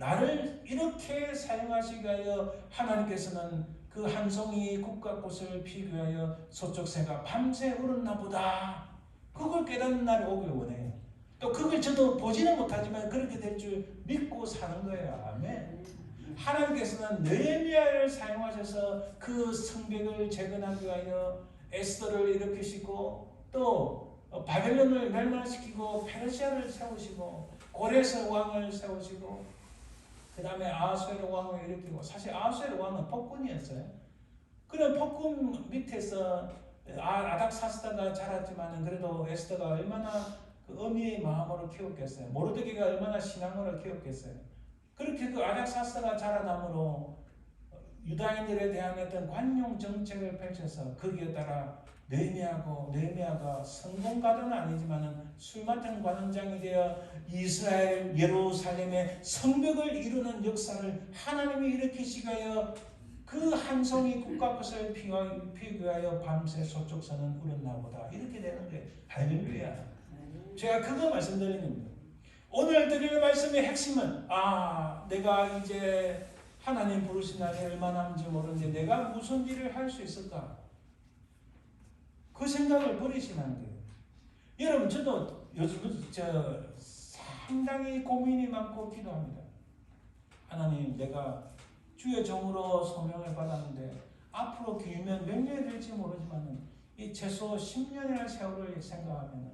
나를 이렇게 사용하시기 위하여 하나님께서는 그 한 송이 국화꽃을 피우기 위하여 서쪽새가 밤새 울었나 보다. 그걸 깨닫는 날이 오길 원해요. 또 그걸 저도 보지는 못하지만 그렇게 될 줄 믿고 사는 거예요. 아멘. 하나님께서는 느헤미야를 사용하셔서 그 성벽을 재건하기 위하여 에스더를 일으키시고 또 바벨론을 멸망시키고 페르시아를 세우시고 고레스 왕을 세우시고 그 다음에 아수에로 왕을 일으키고 사실 아수에로 왕은 폭군이었어요. 그런 폭군 밑에서 아닥사스다가 자랐지만 그래도 에스더가 얼마나 그 어미의 마음으로 키웠겠어요. 모르드게가 얼마나 신앙으로 키웠겠어요. 그렇게 그 아닥사스다가 자라남으로 유다인들에 대한 어떤 관용 정책을 펼쳐서 거기에 따라 느헤미야가 성공가도는 아니지만은 술 맡은 관원장이 되어 이스라엘 예루살렘의 성벽을 이루는 역사를 하나님이 일으키시기 위하여 그 한 송이 국화꽃을 피우기 위하여 밤새 소쪽서는 울었나 보다. 이렇게 되는 거예요. 할렐루야. 제가 그거 말씀드리는 겁니다. 오늘 드리는 말씀의 핵심은 내가 이제 하나님 부르신 날이 얼마 남은지 모르는데 내가 무슨 일을 할 수 있을까? 그 생각을 버리시는 거예요. 여러분 저도 요즘 상당히 고민이 많고 기도합니다. 하나님, 내가 주의 종으로 소명을 받았는데 앞으로 길면 몇 년이 될지 모르지만 이 최소 10년이라는 세월을 생각하면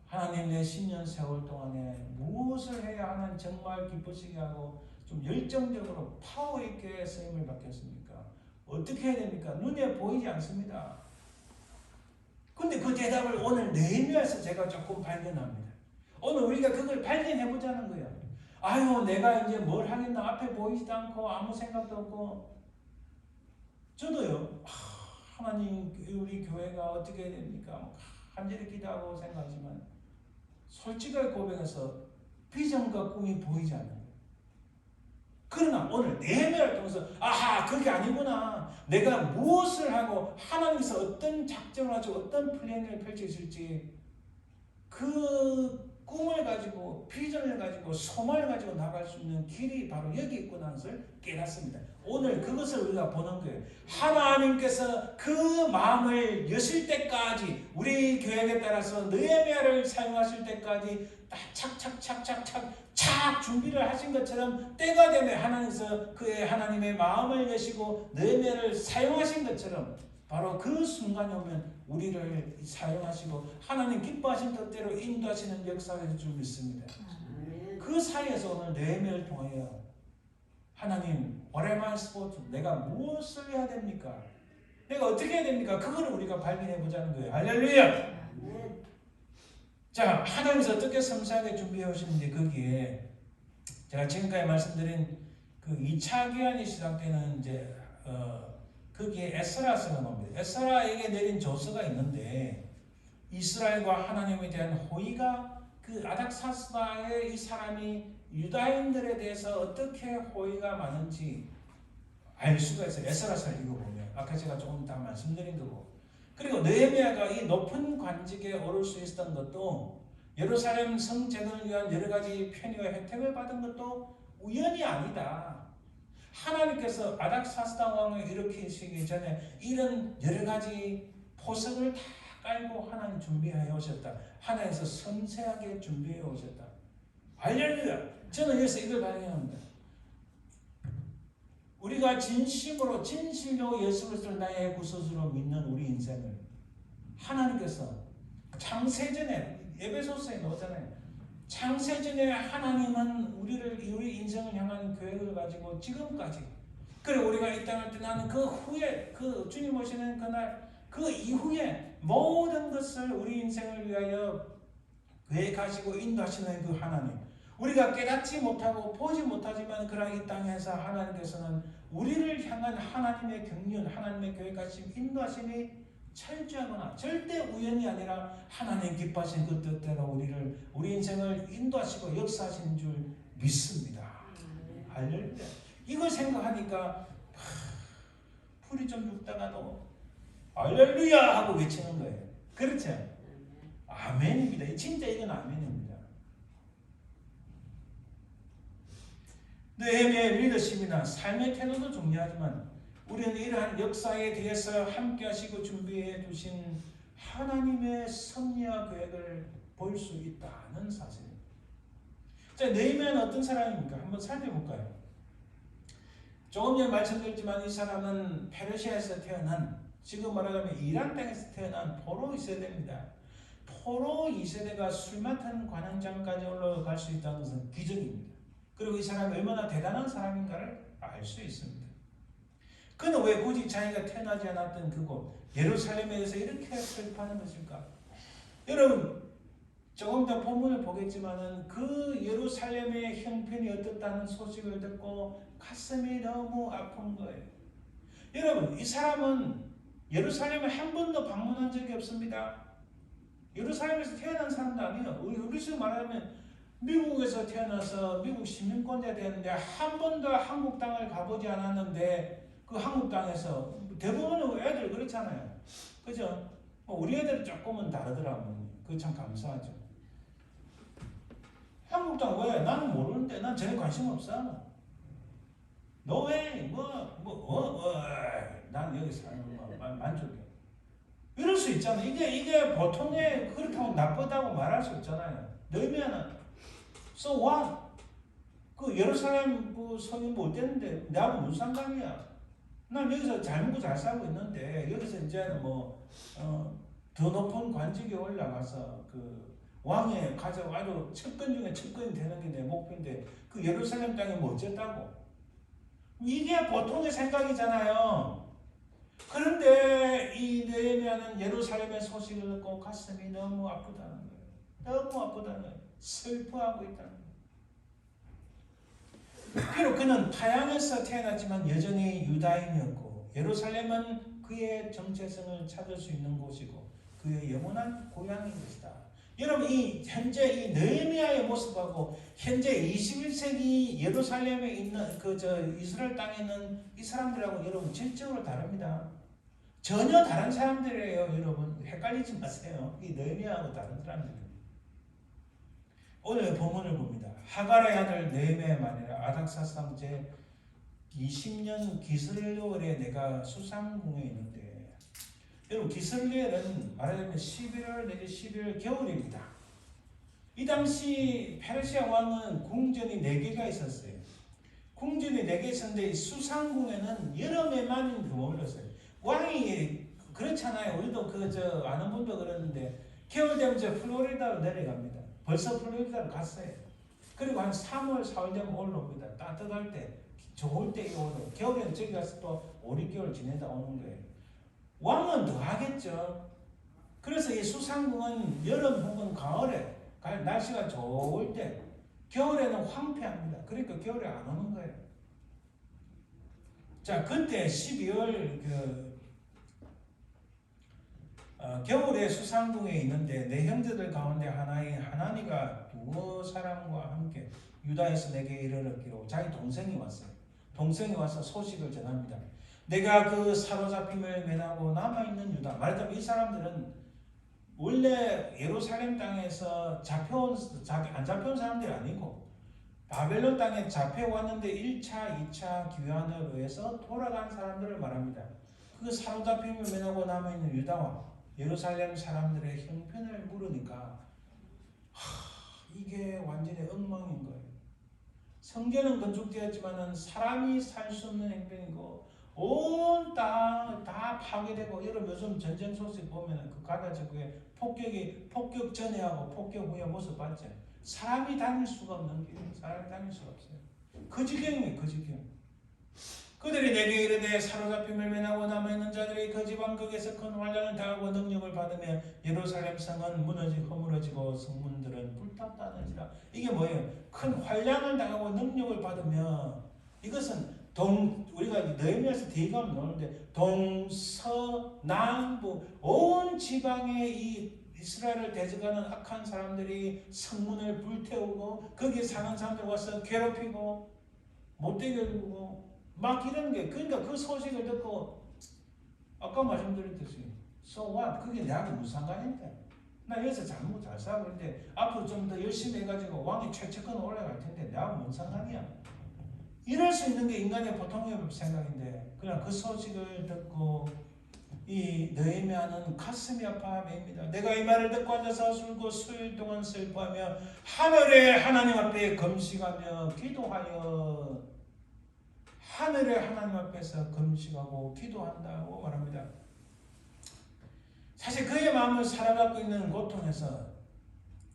하나님, 내 10년 세월 동안에 무엇을 해야 하나님 정말 기쁘시게 하고 좀 열정적으로 파워 있게 쓰임을 받겠습니까? 어떻게 해야 됩니까? 눈에 보이지 않습니다. 근데 그 대답을 오늘 네헤미야에서 제가 조금 발견합니다. 오늘 우리가 그걸 발견해 보자는 거예요. 아유, 내가 이제 뭘 하겠나, 앞에 보이지도 않고 아무 생각도 없고. 저도요, 하나님, 우리 교회가 어떻게 해야 됩니까? 간절히 기도하고 생각하지만 솔직하게 고백해서 비전과 꿈이 보이지 않는 거예요. 그러나 오늘 네헤미야를 통해서 아하, 그게 아니구나. 내가 무엇을 하고 하나님께서 어떤 작정을 하고 어떤 플랜을 펼치실지 그 꿈을 가지고 비전을 가지고 소망을 가지고 나갈 수 있는 길이 바로 여기 있구나 것을 깨닫습니다. 오늘 그것을 우리가 보는 거예요. 하나님께서 그 마음을 여실 때까지 우리 계획에 따라서 느헤미야를 사용하실 때까지 착착착착착 준비를 하신 것처럼 때가 되면 하나님께서 그의 하나님의 마음을 여시고 느헤미야를 사용하신 것처럼 바로 그 순간이 오면 우리를 사용하시고 하나님 기뻐하신 뜻대로 인도하시는 역사가 될 줄 믿습니다. 그 사이에서 오늘 느헤미야를 통하여 하나님, what am I supposed to? 내가 무엇을 해야 됩니까? 내가 어떻게 해야 됩니까? 그걸 우리가 발견해 보자는 거예요. 할렐루야! 자, 하나님께서 어떻게 섬세하게 준비해 오시는지 거기에 제가 지금까지 말씀드린 그 2차 기한이 시작되는 이제 거기에 에스라서가 나옵니다. 에스라에게 내린 조서가 있는데 이스라엘과 하나님에 대한 호의가 그 아닥사스다의 이 사람이 유다인들에 대해서 어떻게 호의가 많은지 알 수가 있어요. 에스라서를 읽어보면 아까 제가 조금 다 말씀드린 거고, 그리고 느헤미야가 이 높은 관직에 오를 수 있었던 것도 예루살렘 성재건을 위한 여러 가지 편의와 혜택을 받은 것도 우연이 아니다. 하나님께서 아닥사스다 왕을 일으키시기 전에 이런 여러 가지 포석을 다 깔고 하나님 준비해 오셨다. 하나님께서 섬세하게 준비해 오셨다. 할렐루야! 저는 여기서 이걸 발견합니다. 우리가 진심으로 진실로 예수 그리스도를 나의 구속주로 믿는 우리 인생을 하나님께서 창세전에 에베소서에 나오잖아요. 창세전에 하나님은 우리 인생을 향한 계획을 가지고 지금까지, 그리고 우리가 이 땅을 떠나는 그 후에, 그 주님 오시는 그날 그 이후에 모든 것을 우리 인생을 위하여 계획하시고 인도하시는 그 하나님, 우리가 깨닫지 못하고 보지 못하지만 그러나 이 땅에서 하나님께서는 우리를 향한 하나님의 경륜, 하나님의 계획하심, 인도하심이 철저하거나 절대 우연이 아니라 하나님 기뻐하신 그 뜻대로 우리 인생을 인도하시고 역사하시는 줄 믿습니다. 할렐루야. 이걸 생각하니까 풀이 좀 죽다가도 할렐루야 하고 외치는 거예요. 그렇죠? 아멘입니다. 진짜 이건 아멘입니다. 느헤미야의 리더십이나 삶의 태도도 중요하지만 우리는 이러한 역사에 대해서 함께 하시고 준비해 두신 하나님의 섭리와 계획을 볼 수 있다는 사실입니다. 자, 느헤미야는 어떤 사람입니까? 한번 살펴볼까요? 조금 전에 말씀드렸지만 이 사람은 페르시아에서 태어난, 지금 말하자면 이란 땅에서 태어난 포로 2세대입니다. 포로 2세대가 술 맡은 관원장까지 올라갈 수 있다는 것은 기적입니다. 그리고 이 사람이 얼마나 대단한 사람인가를 알 수 있습니다. 그는 왜 굳이 자기가 태어나지 않았던 그곳 예루살렘에 대해서 이렇게 슬퍼하는 것일까? 여러분, 조금 더 본문을 보겠지만은 그 예루살렘의 형편이 어떻다는 소식을 듣고 가슴이 너무 아픈 거예요. 여러분, 이 사람은 예루살렘에 한 번도 방문한 적이 없습니다. 예루살렘에서 태어난 사람도 아니에요. 우리식으로 말하면 미국에서 태어나서 미국 시민권자 되었는데 한 번도 한국 땅을 가보지 않았는데 그 한국 땅에서 대부분은 애들 그렇잖아요. 그죠? 우리 애들은 조금은 다르더라고요. 그거 참 감사하죠. 한국 땅 왜? 나는 모르는데 난 전혀 관심 없어. 너 왜? 난 여기 사는 거 만족해. 이럴 수 있잖아요. 이게 보통의 그렇다고 나쁘다고 말할 수 없잖아요. 느헤미야는 So what? 그 예루살렘 그 성이 뭐 어땠는데 나하고 무슨 상관이야? 난 여기서 잘 먹고 잘 살고 있는데 여기서 이제는 더 높은 관직에 올라가서 그 왕의 가장 아주 첩근 중에 첩근이 되는 게 내 목표인데 그 예루살렘 땅이 뭐 어쨌다고? 이게 보통의 생각이잖아요. 그런데 이 느헤미야는 예루살렘의 소식을 듣고 가슴이 너무 아프다는 거예요. 너무 아프다는 거예요. 슬퍼하고 있다는 거예요. 비록 그는 타향에서 태어났지만 여전히 유다인이었고 예루살렘은 그의 정체성을 찾을 수 있는 곳이고 그의 영원한 고향인 것이다. 여러분 이 현재 이 느헤미야의 모습하고 현재 21세기 예루살렘에 있는 이스라엘 땅에 있는 이 사람들하고 여러분 질적으로 다릅니다. 전혀 다른 사람들이에요. 여러분 헷갈리지 마세요. 이 느헤미야하고 다른 사람들입니다. 오늘 본문을 봅니다. 하갈의 아들 느헤미야의 말이라 아닥사상 제 20년 기슬레월에 내가 수상궁에 있는데 여러분 기슬레월은 말하자면 11월 내지 12월 겨울입니다. 이 당시 페르시아 왕은 궁전이 4개가 있었어요. 궁전이 4개 있었는데 수상궁에는 여름에만 머물렀어요. 왕이 그렇잖아요. 우리도 아는 분도 그러는데 겨울 되면 플로리다로 내려갑니다. 벌써 플로리다로 갔어요. 그리고 한 3월, 4월 되면 올라옵니다. 따뜻할 때, 좋을 때 오는. 겨울에는 저기 가서 또 5, 6개월 지내다 오는 거예요. 왕은 더 하겠죠. 그래서 이 수상궁은 여름 혹은 가을에 날씨가 좋을 때, 겨울에는 황폐합니다. 그러니까 겨울에 안 오는 거예요. 자, 그때 12월 겨울에 수상궁에 있는데 내 형제들 가운데 하나인 하나니가 두어 사람과 함께 유다에서 내게 이르렀기로 자기 동생이 왔어요. 동생이 와서 소식을 전합니다. 내가 그 사로잡힘을 면하고 남아있는 유다. 말하자면 이 사람들은 원래 예루살렘 땅에서 안 잡혀온 사람들이 아니고 바벨론 땅에 잡혀왔는데 1차, 2차 귀환을 위해서 돌아간 사람들을 말합니다. 그 사로잡힘을 면하고 남아있는 유다와 예루살렘 사람들의 형편을 물으니까 이게 완전히 엉망인 거예요. 성전은 건축되었지만 사람이 살 수 없는 행편이고 온 땅 다 파괴되고 여러분 요즘 전쟁 소식 보면 그 가다 지구에 폭격 전에하고 폭격 후에 모습 봤죠. 사람이 다닐 수가 없는 길, 사람이 다닐 수가 없어요. 그 지경이에요, 그 지경. 그들이 내게 이르되 사로잡힘을 면하고 남아있는 자들이 그 지방극에서 큰 환란을 당하고 능력을 받으며 예루살렘 성은 허물어지고 성문들은 불탔다는지라. 이게 뭐예요? 큰 환란을 당하고 능력을 받으며 이것은 우리가 느헤미야서 대가면 나오는데 동서남북 온 지방에 이 이스라엘을 대적하는 악한 사람들이 성문을 불태우고 거기에 사는 사람들 와서 괴롭히고 못되게 굴고 막 이런 게 그러니까 그 소식을 듣고 아까 말씀드렸듯이 so what? 그게 나하고 무슨 상관인데 나 여기서 잘 먹고 잘 살고 있는데 앞으로 좀 더 열심히 해가지고 왕이 최측근 올라갈 텐데 나하고 뭔 상관이야. 이럴 수 있는 게 인간의 보통의 생각인데 그냥 그 소식을 듣고 이 느헤미야는 가슴이 아파 매입니다. 내가 이 말을 듣고 앉아서 술고 수일 동안 슬퍼하며 하늘의 하나님 앞에 금식하며 기도하여 하늘의 하나님 앞에서 금식하고 기도한다고 말합니다. 사실 그의 마음을 사로잡고 있는 고통에서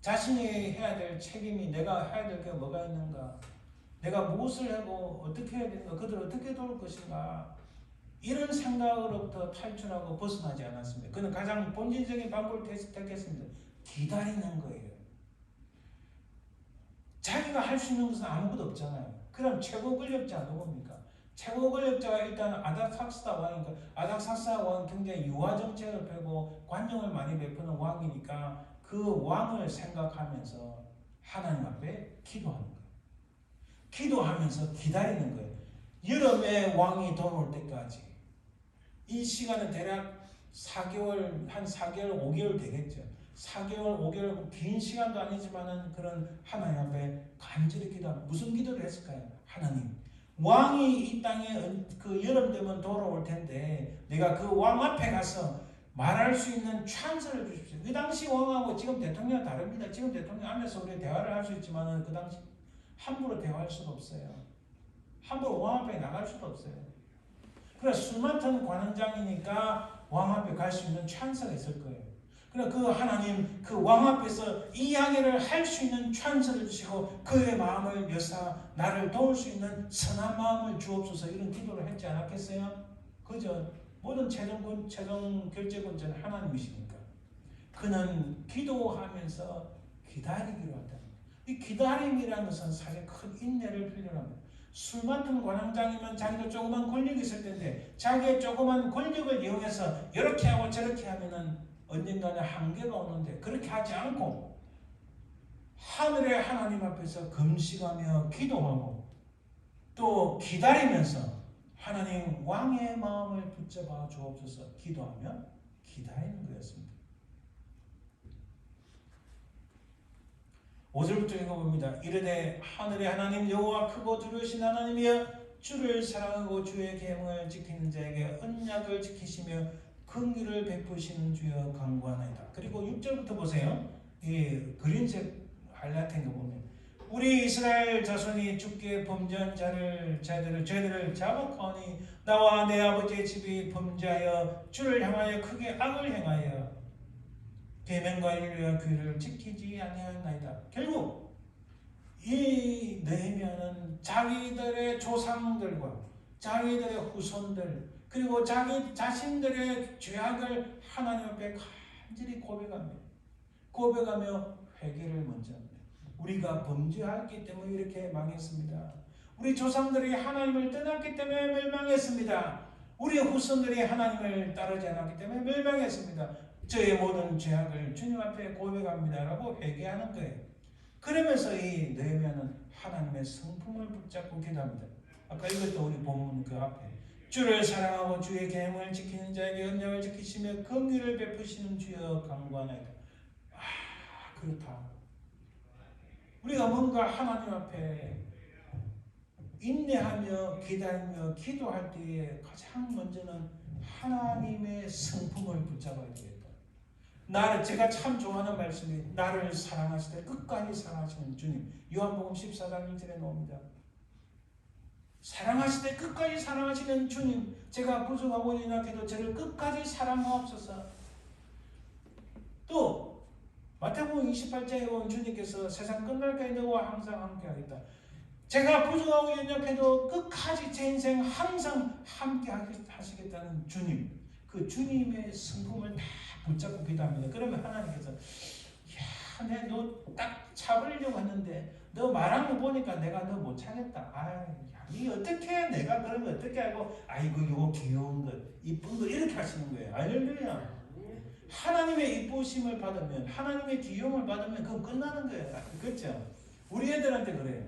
자신이 해야 될 책임이 내가 해야 될 게 뭐가 있는가, 내가 무엇을 하고 어떻게 해야 되는가, 그들을 어떻게 도울 것인가, 이런 생각으로부터 탈출하고 벗어나지 않았습니다. 그는 가장 본질적인 방법을 택했습니다. 기다리는 거예요. 자기가 할 수 있는 것은 아무것도 없잖아요. 그럼 최고 권력자 누굽니까? 최고 권력자가 일단 아닥삭스다 왕이니까 아닥삭스다 왕은 굉장히 유화 정책을 펴고 관용을 많이 베푸는 왕이니까 그 왕을 생각하면서 하나님 앞에 기도하는 거예요. 기도하면서 기다리는 거예요. 여름에 왕이 돌아올 때까지 이 시간은 대략 4개월, 한 4개월, 5개월 되겠죠. 4개월, 5개월 긴 시간도 아니지만은 그런 하나님 앞에 간절히 기도하면 무슨 기도를 했을까요? 하나님, 왕이 이 땅에 그 여름 되면 돌아올 텐데 내가 그 왕 앞에 가서 말할 수 있는 찬스를 주십시오. 그 당시 왕하고 지금 대통령은 다릅니다. 지금 대통령 안에서 우리 대화를 할 수 있지만 그 당시 함부로 대화할 수가 없어요. 함부로 왕 앞에 나갈 수도 없어요. 그래서 술 맡은 관원장이니까 왕 앞에 갈 수 있는 찬스가 있을 거예요. 그래 그 하나님 그 왕 앞에서 이야기를 할 수 있는 찬스를 주시고 그의 마음을 여사 나를 도울 수 있는 선한 마음을 주옵소서 이런 기도를 했지 않았겠어요? 그죠? 모든 최종 결재권자는 하나님이시니까 그는 기도하면서 기다리기로 한다. 이 기다림이라는 것은 사실 큰 인내를 필요합니다. 술 맡은 관원장이면 자기도 조그만 권력이 있을 텐데 자기의 조그만 권력을 이용해서 이렇게 하고 저렇게 하면은 언젠가는 한계가 오는데 그렇게 하지 않고 하늘의 하나님 앞에서 금식하며 기도하고 또 기다리면서 하나님 왕의 마음을 붙잡아 주옵소서 기도하며 기다리는 거였습니다. 5절부터 읽어봅니다. 이르되 하늘의 하나님 여호와 크고 두려우신 하나님이여 주를 사랑하고 주의 계명을 지키는 자에게 언약을 지키시며 긍휼을 베푸시는 주여 간구하나이다. 그리고 6절부터 보세요. 이 그린색 하이라이트인 거 보면 우리 이스라엘 자손이 주께 범죄한 죄들을 자복하오니 나와 내 아버지의 집이 범죄하여 주를 향하여 크게 악을 행하여 계명과 인류와 규례를 지키지 아니하였나이다. 결국 이 느헤미야는 자기들의 조상들과 자기들의 후손들 그리고 자기 자신들의 죄악을 하나님 앞에 간절히 고백하며 회개를 먼저 합니다. 우리가 범죄했기 때문에 이렇게 망했습니다. 우리 조상들이 하나님을 떠났기 때문에 멸망했습니다. 우리 후손들이 하나님을 따르지 않았기 때문에 멸망했습니다. 저의 모든 죄악을 주님 앞에 고백합니다 라고 회개하는 거예요. 그러면서 이 느헤미야는 하나님의 성품을 붙잡고 기도합니다. 아까 읽었던 우리 본문 그 앞에 주를 사랑하고 주의 계명을 지키는 자에게 언약을 지키시며 긍휼을 베푸시는 주여 간구하나이다. 그렇다. 우리가 뭔가 하나님 앞에 인내하며 기다리며 기도할 때에 가장 먼저는 하나님의 성품을 붙잡아야 되겠다. 제가 참 좋아하는 말씀이 나를 사랑하실 때 끝까지 사랑하시는 주님. 요한복음 14장 1절에 나옵니다. 사랑하실 때 끝까지 사랑하시는 주님. 제가 부족하고 연약해도 저를 끝까지 사랑하옵소서. 또 마태복음 28장에 보면 주님께서 세상 끝날까지 너와 항상 함께하겠다. 제가 부족하고 연약해도 끝까지 제 인생 항상 함께 하시겠다는 주님. 그 주님의 성품을 다 붙잡고 기도합니다. 그러면 하나님께서 야, 너 딱 잡으려고 했는데 너 말한 거 보니까 내가 너 못 찾겠다. 이 어떻게 해? 내가 그런 거 어떻게 알고 아이고 요거 귀여운 것 이쁜 거 이렇게 하시는 거예요. 할렐루야. 하나님의 이쁘심을 받으면 하나님의 귀여움을 받으면 그건 끝나는 거예요. 그렇죠? 우리 애들한테 그래요.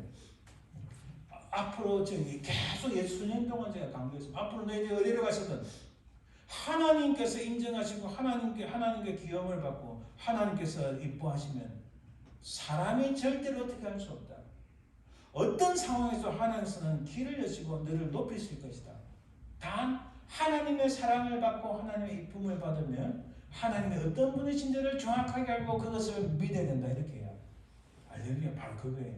앞으로 저기 계속 수년 동안 제가 강조했습니다. 앞으로 너희들 어디로 가시든 하나님께서 인정하시고 하나님께 귀여움을 받고 하나님께서 이뻐하시면 사람이 절대로 어떻게 할 수 없다. 어떤 상황에서 하나님께서는 길을 여시고 너를 높이실 것이다. 단 하나님의 사랑을 받고 하나님의 이쁨을 받으면 하나님의 어떤 분이신지를 정확하게 알고 그것을 믿어야 된다. 이렇게 해요. 할렐루야. 바로 그거예요.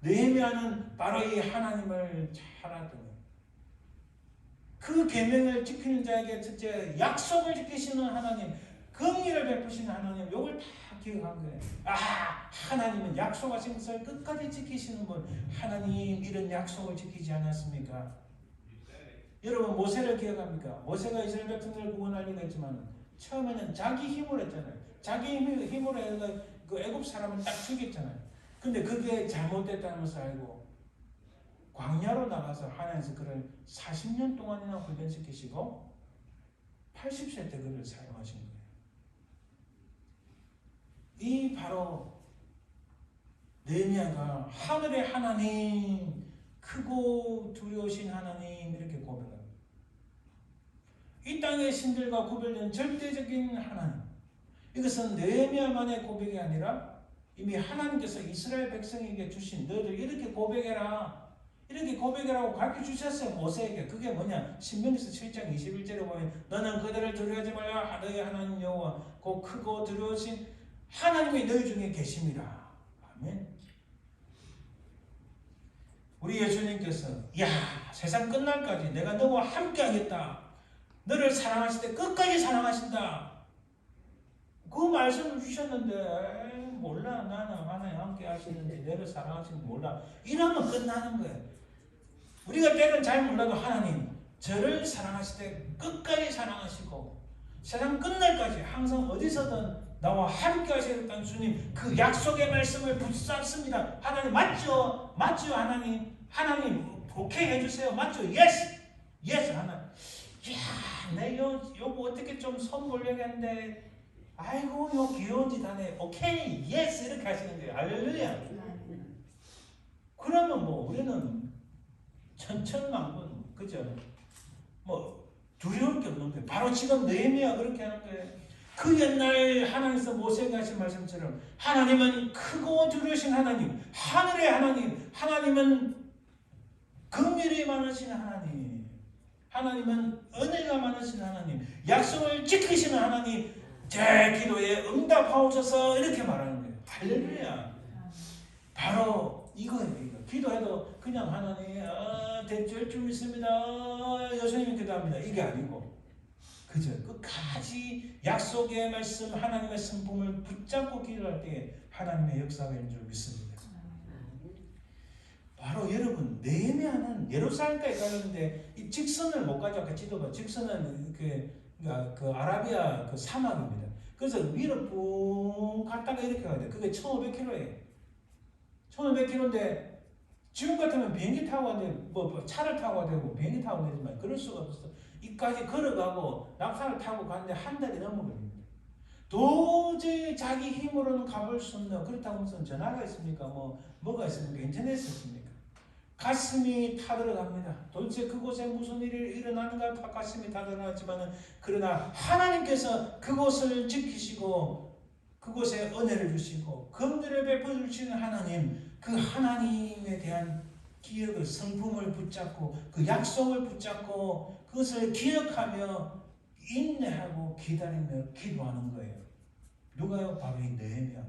느헤미야는 바로 이 하나님을 잘 알았던 거예요. 그 계명을 지키는 자에게 첫째 약속을 지키시는 하나님, 긍휼을 베푸시는 하나님, 이걸 다 기억한 거예요. 하나님은 약속하신 것을 끝까지 지키시는 분. 하나님 이런 약속을 지키지 않았습니까? 여러분 모세를 기억합니까? 모세가 이스라엘 백성들을 구원하려고 했지만 처음에는 자기 힘으로 했잖아요. 자기 힘으로 해서 그 애굽 사람을 딱 죽였잖아요. 근데 그게 잘못됐다는 것을 알고 광야로 나가서 하나님께서 그를 40년 동안이나 훈련시키시고 80세 때 그를 사용하신 거예요. 이 바로 느헤미야가 하늘의 하나님, 크고 두려우신 하나님 이렇게 고백합니다. 이 땅의 신들과 구별된 절대적인 하나님. 이것은 느헤미야만의 고백이 아니라 이미 하나님께서 이스라엘 백성에게 주신 너희들 이렇게 고백해라. 이렇게 고백을 하고 가르쳐 주셨어요. 모세에게. 그게 뭐냐? 신명기서 7장 21절에 보면 너는 그들을 두려워하지 말라. 너희 하나님 여호와 그 크고 두려우신 하나님이 너희 중에 계심이라. 아멘. 우리 예수님께서 야 세상 끝날까지 내가 너와 함께 하겠다. 너를 사랑하실 때 끝까지 사랑하신다. 그 말씀을 주셨는데 몰라. 나는 하나님 함께 하시는지 너를 사랑하시는지 몰라. 이러면 끝나는 거예요. 우리가 때는 잘 몰라도 하나님 저를 사랑하실 때 끝까지 사랑하시고 세상 끝날까지 항상 어디서든 나와 함께 하시겠다는 주님 그 약속의 말씀을 붙잡습니다. 하나님 맞죠? 맞죠 하나님? 하나님 오케이 해주세요. 맞죠? 예스! 예스 하나님. 이야 내 요거 어떻게 좀 손 보려고 했는데 아이고 요 귀여운 짓 하네. 오케이 예스 이렇게 하시는 거예요. 할렐루야. 그러면 뭐 우리는 천천만군 그죠? 뭐 두려울 게 없는 거예요. 바로 지금 느헤미야 그렇게 하는 거예요. 그 옛날 하나님께서 모세에게 하신 말씀처럼 하나님은 크고 두려우신 하나님, 하늘의 하나님, 하나님은 긍휼이 많으신 하나님, 하나님은 은혜가 많으신 하나님, 약속을 지키시는 하나님, 제 기도에 응답하옵소서 이렇게 말하는 거예요. 할렐루야. 바로 이거예요. 이거. 기도해도 그냥 하나님 될 줄 믿습니다. 여수님이 기도합니다. 이게 아니고 그죠? 끝까지 약속의 말씀 하나님의 성품을 붙잡고 기도할 때 하나님의 역사가 있는 줄 믿습니다. 바로 여러분 느헤미야는 예루살렘까지 가는데 이 직선을 못 가죠. 아까 지도가 직선은 그 아라비아 그 사막입니다. 그래서 위로 뿡 갔다가 이렇게 가야 돼. 그게 1,500km예요. 1,500km인데 지금 같으면 비행기 타고 가야 돼. 뭐 차를 타고 가야 되고 비행기 타고 가야 되지만 그럴 수가 없어. 이까지 걸어가고 낙타를 타고 가는데 한 달이 넘어버립니다. 도저히 자기 힘으로는 가볼 수 없는 그렇다고 무슨 전화가 있습니까? 뭐가 있습니까? 인터넷이 있습니까? 가슴이 타들어갑니다. 도대체 그곳에 무슨 일이 일어나는가 가슴이 타들어가지만은 그러나 하나님께서 그곳을 지키시고 그곳에 은혜를 주시고 긍휼을 베풀어 주시는 하나님 그 하나님에 대한 기억을 성품을 붙잡고 그 약속을 붙잡고 그것을 기억하며 인내하고 기다리며 기도하는 거예요. 누가요? 바로 이 느헤미야가.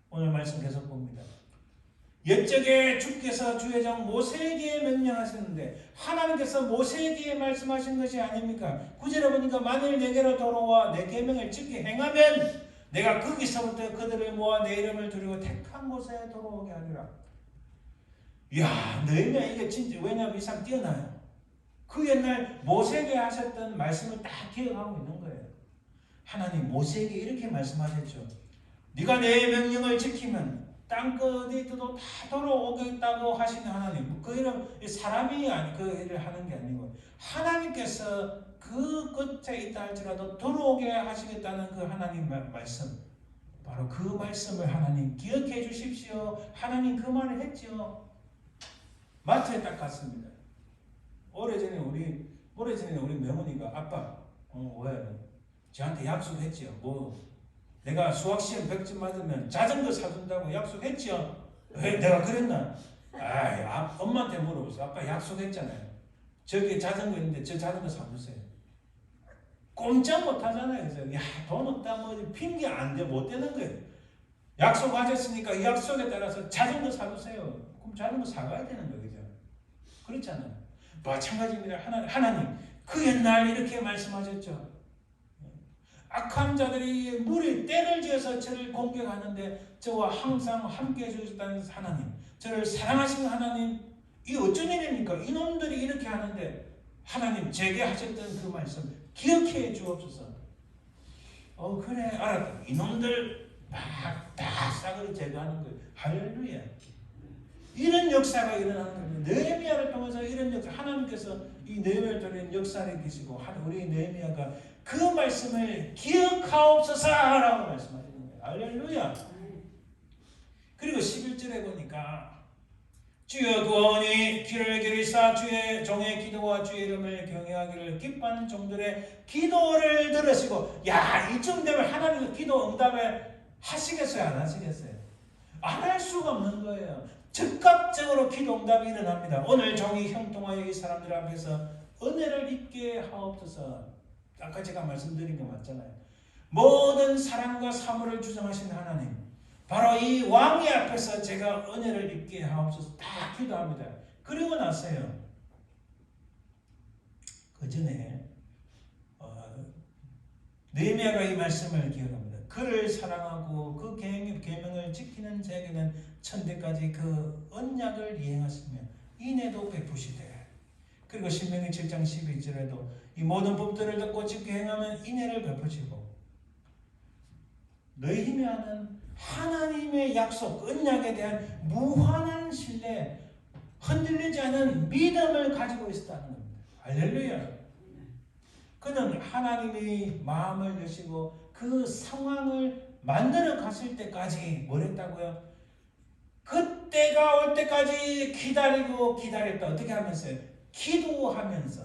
오늘 말씀 계속 봅니다. 옛적에 주께서 주의 종 모세에게 명령하셨는데 하나님께서 모세에게 말씀하신 것이 아닙니까? 9절에 보니까 만일 내게로 돌아와 내 계명을 지켜 행하면 내가 거기서부터 그들을 모아 내 이름을 두르고 택한 곳에 돌아오게 하리라. 이야 느헤미야 이게 진짜 왜냐하면 이상 뛰어나요. 그 옛날 모세에게 하셨던 말씀을 딱 기억하고 있는 거예요. 하나님 모세에게 이렇게 말씀하셨죠. 네가 내 명령을 지키면 땅끝 어디도 다 돌아오겠다고 하시는 하나님. 그 이름 사람이 그 일을 하는 게 아니고 하나님께서 그 끝에 있다 할지라도 돌아오게 하시겠다는 그 하나님 말씀. 바로 그 말씀을 하나님 기억해 주십시오. 하나님 그 말을 했죠. 마트에 딱 갔습니다. 오래전에 우리 명훈이가 아빠 왜 저한테 약속했지요. 내가 수학시험 100점 맞으면 자전거 사준다고 약속했죠. 왜 내가 그랬나? 엄마한테 물어보세요. 아빠 약속했잖아요. 저기 자전거 있는데 저 자전거 사주세요. 꼼짝 못하잖아요. 그래서 돈 없다 핑계 안 돼 못 되는 거예요. 약속하셨으니까 이 약속에 따라서 자전거 사주세요. 그럼 자전거 사가야 되는 거예요. 그죠? 그렇잖아요. 마찬가지입니다. 하나님 그 옛날 이렇게 말씀하셨죠. 악한 자들이 물에 때를 지어서 저를 공격하는데 저와 항상 함께 해주셨다는 하나님, 저를 사랑하시는 하나님, 이 어쩐 일입니까? 이놈들이 이렇게 하는데 하나님 제게 하셨던 그 말씀 기억해 주옵소서. 그래 알았다. 이놈들 다 싸그리 제거하는 거예요. 할렐루야. 이런 역사가 일어나는 겁니다. 느헤미야를 통해서 이런 역사, 하나님께서 이 느헤미야를 통해 역사를 계시고 우리 느헤미야가 그 말씀을 기억하옵소서라고 말씀하시는 거예요. 할렐루야. 그리고 11절에 보니까 주여 구원이 귀를 기울이사 주의 종의 기도와 주의 이름을 경외하기를 기뻐하는 종들의 기도를 들으시고 이쯤 되면 하나님은 기도 응답을 하시겠어요? 안 하시겠어요? 안 할 수가 없는 거예요. 즉각적으로 기도 응답이 일어납니다. 오늘 종이 형통하여 이 사람들 앞에서 은혜를 입게 하옵소서. 아까 제가 말씀드린 게 맞잖아요. 모든 사랑과 사물을 주장하신 하나님, 바로 이 왕의 앞에서 제가 은혜를 입게 하옵소서 다 기도합니다. 그리고 나서요, 그 전에 느헤미야가 이 말씀을 기억합니다. 그를 사랑하고 그 계명을 지키는 자에게는 천대까지 그 언약을 이행하시며 인애도 베푸시되. 그리고 신명기 7장 12절에도 이 모든 법들을 듣고 지켜 행하면 인애를 베푸시고. 느헤미야는 하나님의 약속, 언약에 대한 무한한 신뢰, 흔들리지 않은 믿음을 가지고 있었다는 겁니다. 할렐루야. 그는 하나님의 마음을 여시고 그 상황을 만들어 갔을 때까지 뭘 했다고요? 그때가 올 때까지 기다리고 기다렸다. 어떻게 하면서요? 기도하면서.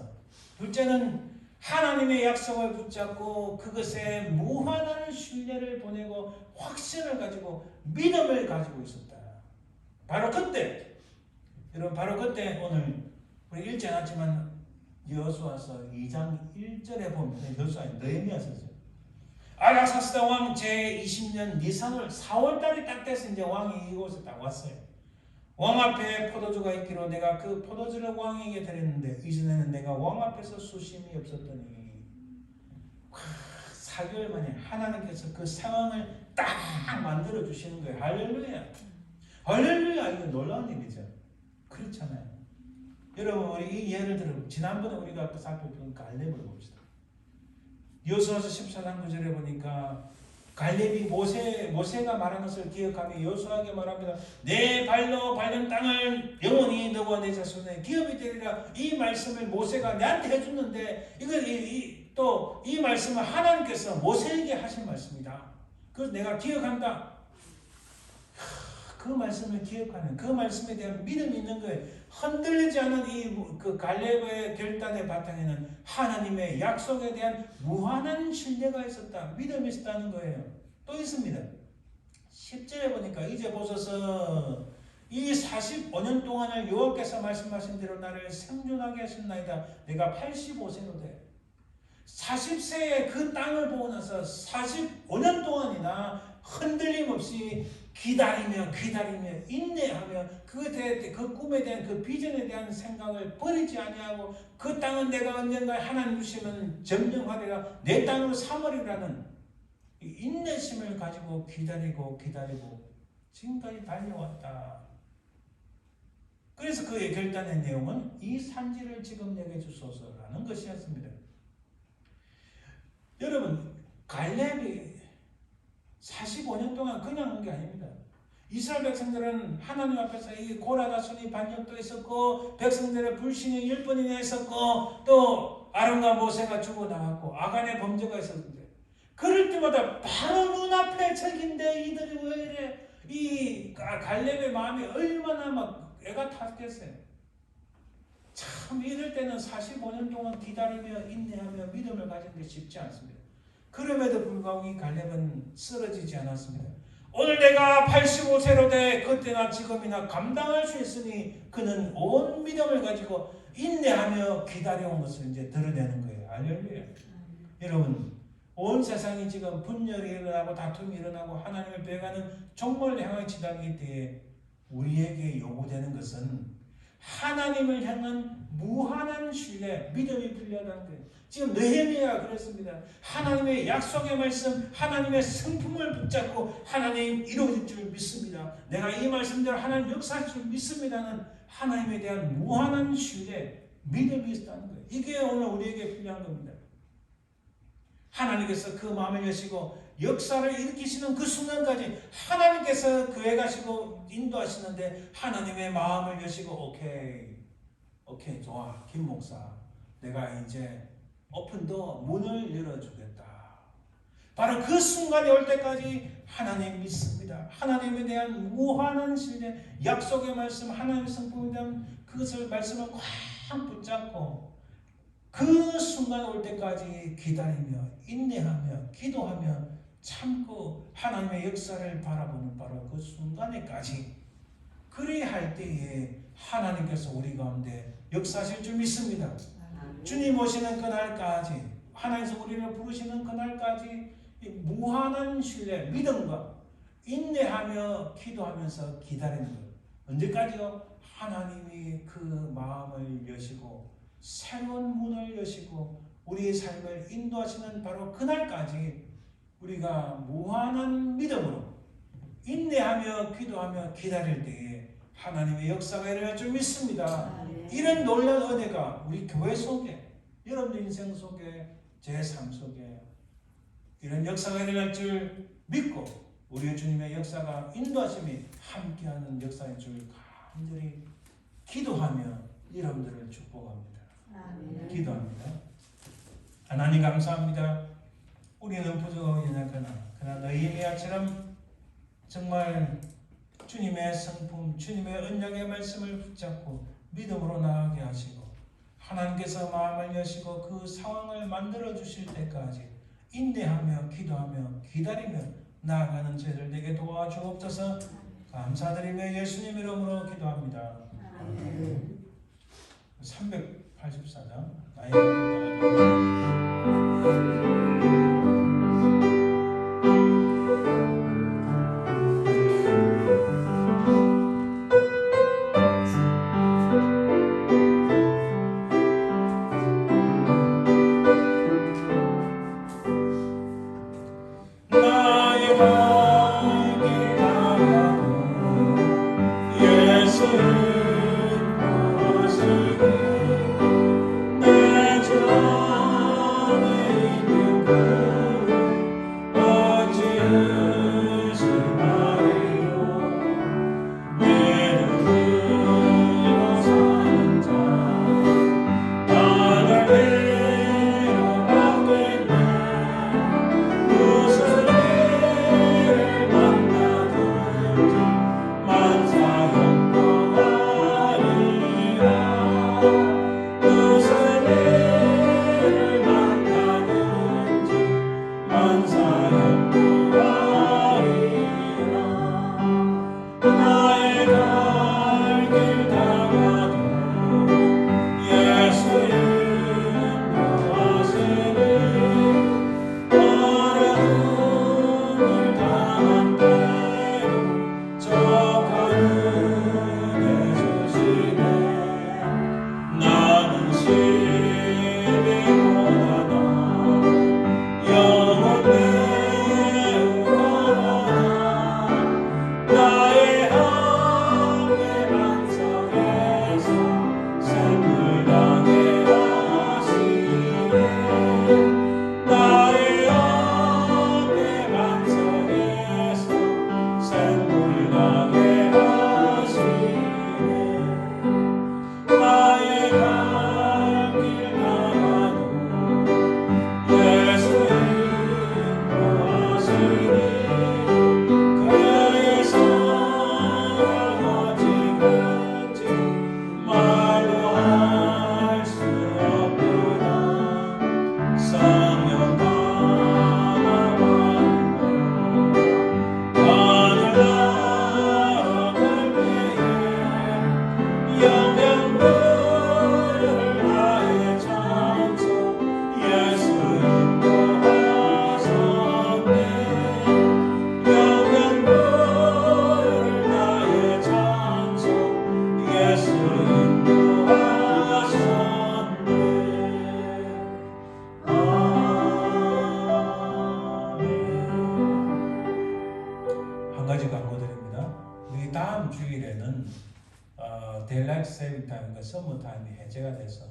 둘째는 하나님의 약속을 붙잡고 그것에 무한한 신뢰를 보내고 확신을 가지고 믿음을 가지고 있었다. 바로 그때, 여러분, 바로 그때 오늘 우리 읽지 않았지만 여호수아서 2장 1절에 보면, 여호수아 느헤미야서죠. 아락사스다 왕 제20년 니산월 4월달이 딱 돼서 이제 왕이 이곳에 딱 왔어요. 왕 앞에 포도주가 있기로 내가 그 포도주를 왕에게 드렸는데 이전에는 내가 왕 앞에서 수심이 없었더니 4개월 만에 하나님께서 그 상황을 딱 만들어 주시는 거예요. 할렐루야. 할렐루야. 이거 놀라운 일이죠. 그렇잖아요. 여러분, 우리 이 예를 들어 지난번에 우리가 살펴본 갈렙을 봅시다. 여호수아서 14장 9절에 보니까 갈렙이 모세가 말한 것을 기억하며 여호수아에게 말합니다. 내 발로 밟은 땅을 영원히 너와 내 자손의 기업이 되리라. 이 말씀을 모세가 내한테 해줬는데 또 이 말씀을 하나님께서 모세에게 하신 말씀이다. 그래서 내가 기억한다. 그 말씀을 기억하는, 그 말씀에 대한 믿음이 있는 거예요. 흔들리지 않은 그 갈렙의 결단의 바탕에는 하나님의 약속에 대한 무한한 신뢰가 있었다. 믿음이 있었다는 거예요. 또 있습니다. 10절에 보니까 이제 보소서 이 45년 동안을 여호와께서 말씀하신 대로 나를 생존하게 하셨나이다. 내가 85세로 돼. 40세에 그 땅을 보고 나서 45년 동안이나 흔들림 없이 기다리며 인내하며 그 꿈에 대한 그 비전에 대한 생각을 버리지 아니하고 그 땅은 내가 언젠가 하나님 주시면 점령하리라 내 땅으로 삼으리라는 인내심을 가지고 기다리고 지금까지 달려왔다. 그래서 그의 결단의 내용은 이 산지를 지금 내게 주소서라는 것이었습니다. 여러분, 갈렙이 45년 동안 그냥 온 게 아닙니다. 이스라엘 백성들은 하나님 앞에서 이 고라다손이 반역도 있었고 백성들의 불신이 10번이나 있었고 또 아론과 모세가 죽어나갔고 아간의 범죄가 있었는데 그럴 때마다 바로 눈앞에 적인데 이들이 왜 이래? 이 갈렙의 마음이 얼마나 막 애가 탔겠어요. 참 이럴 때는 45년 동안 기다리며 인내하며 믿음을 가지는 게 쉽지 않습니다. 그럼에도 불구하고 이 갈렙은 쓰러지지 않았습니다. 오늘 내가 85세로 돼 그때나 지금이나 감당할 수 있으니 그는 온 믿음을 가지고 인내하며 기다려온 것을 이제 드러내는 거예요. 할렐루야. 여러분, 온 세상이 지금 분열이 일어나고 다툼이 일어나고 하나님을 배가는 종말을 향해 지나기 때에 우리에게 요구되는 것은 하나님을 향한 무한한 신뢰, 믿음이 필요하다는 거예요. 지금 느헤미야가 그랬습니다. 하나님의 약속의 말씀, 하나님의 성품을 붙잡고 하나님 이루어질 줄 믿습니다. 내가 이 말씀대로 하나님 역사할 줄 믿습니다는 하나님에 대한 무한한 신뢰, 믿음이 있다는 거예요. 이게 오늘 우리에게 필요한 겁니다. 하나님께서 그 마음을 여시고 역사를 일으키시는 그 순간까지 하나님께서 그에 가시고 인도하시는데 하나님의 마음을 여시고 오케이 좋아 김 목사 내가 이제 오픈도 문을 열어주겠다. 바로 그 순간이 올 때까지 하나님 믿습니다. 하나님에 대한 무한한 신뢰, 약속의 말씀, 하나님의 성품에 대한 그것을 말씀을 꽉 붙잡고 그 순간 올 때까지 기다리며 인내하며 기도하며 참고 하나님의 역사를 바라보는 바로 그 순간에까지 그리할 때에 하나님께서 우리 가운데 역사하실 줄 믿습니다. 주님 오시는 그날까지, 하나님께서 우리를 부르시는 그날까지 이 무한한 신뢰, 믿음과 인내하며 기도하면서 기다리는 것. 언제까지요? 하나님이 그 마음을 여시고 새로운 문을 여시고 우리의 삶을 인도하시는 바로 그날까지 우리가 무한한 믿음으로 인내하며 기도하며 기다릴 때에 하나님의 역사가 일어날 줄 믿습니다. 이런 놀라운 은혜가 우리 교회 속에, 여러분들 인생 속에, 제 삶 속에 이런 역사가 일어날 줄 믿고 우리 주님의 역사가 인도하심이 함께하는 역사인 줄 간절히 기도하며 여러분들을 축복합니다. 기도합니다. 하나님 감사합니다. 우리는 부족하고 연약하나 그러나 너희미야처럼 정말 주님의 성품, 주님의 언약의 말씀을 붙잡고 믿음으로 나아가게 하시고 하나님께서 마음을 여시고 그 상황을 만들어 주실 때까지 인내하며 기도하며 기다리며 나아가는 저희들 되게 도와주옵소서. 감사드리며 예수님 이름으로 기도합니다. 384장 나의 데일라이트 세이빙 타임과 서머 타임이 해제가 돼서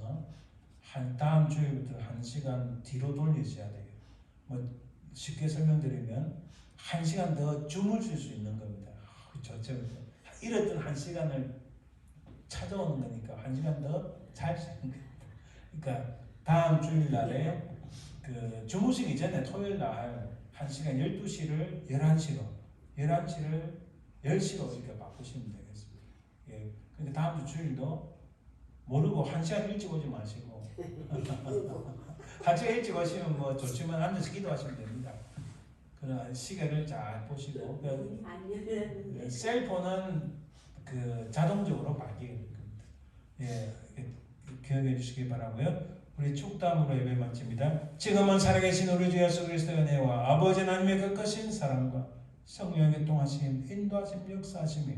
다음 주일부터 1시간 뒤로 돌려줘야 돼요. 뭐 쉽게 설명드리면 1시간 더 주무실 수 있는 겁니다. 저쪽에서 잃었던 1시간을 찾아오는 거니까 1시간 더 잘 수 있는 겁니다. 그러니까 다음 주일날에 그 주무시기 전에 토요일날 1시간 12시를 11시로 11시를 10시로 이렇게 바꾸시면 되겠습니다. 예. 그러니까 다음 주 주일도 모르고 1시간 일찍 오지 마시고 1시간 일찍 오시면 뭐 좋지만 앉아서 기도하시면 됩니다. 그러나 시계를 잘 보시고 셀폰은 그 자동적으로 발기되는 겁니다. 예, 기억해 주시기 바라고요. 우리 축담으로 예배 마칩니다. 지금은 살아계신 우리 주 예수 그리스도의 은혜와 아버지 하나님의 그 크신 사랑과 성령의 동하심, 인도하심, 역사하심이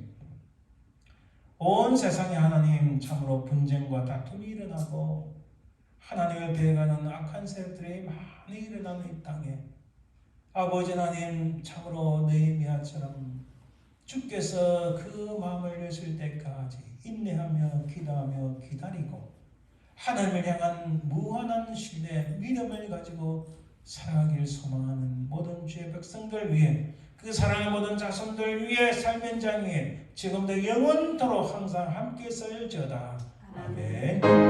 온 세상에 하나님 참으로 분쟁과 다툼이 일어나고 하나님을 배가는 악한 세력들이 많이 일어나는 이 땅에 아버지 하나님 참으로 느헤미야처럼 주께서 그 마음을 여실 때까지 인내하며 기도하며 기다리고 하나님을 향한 무한한 신뢰, 믿음을 가지고 살아가길 소망하는 모든 주의 백성들 위해 그 사랑의 모든 자손들 위해 삶의 장 위에 지금도 영원토록 항상 함께 있을지어다. 아멘.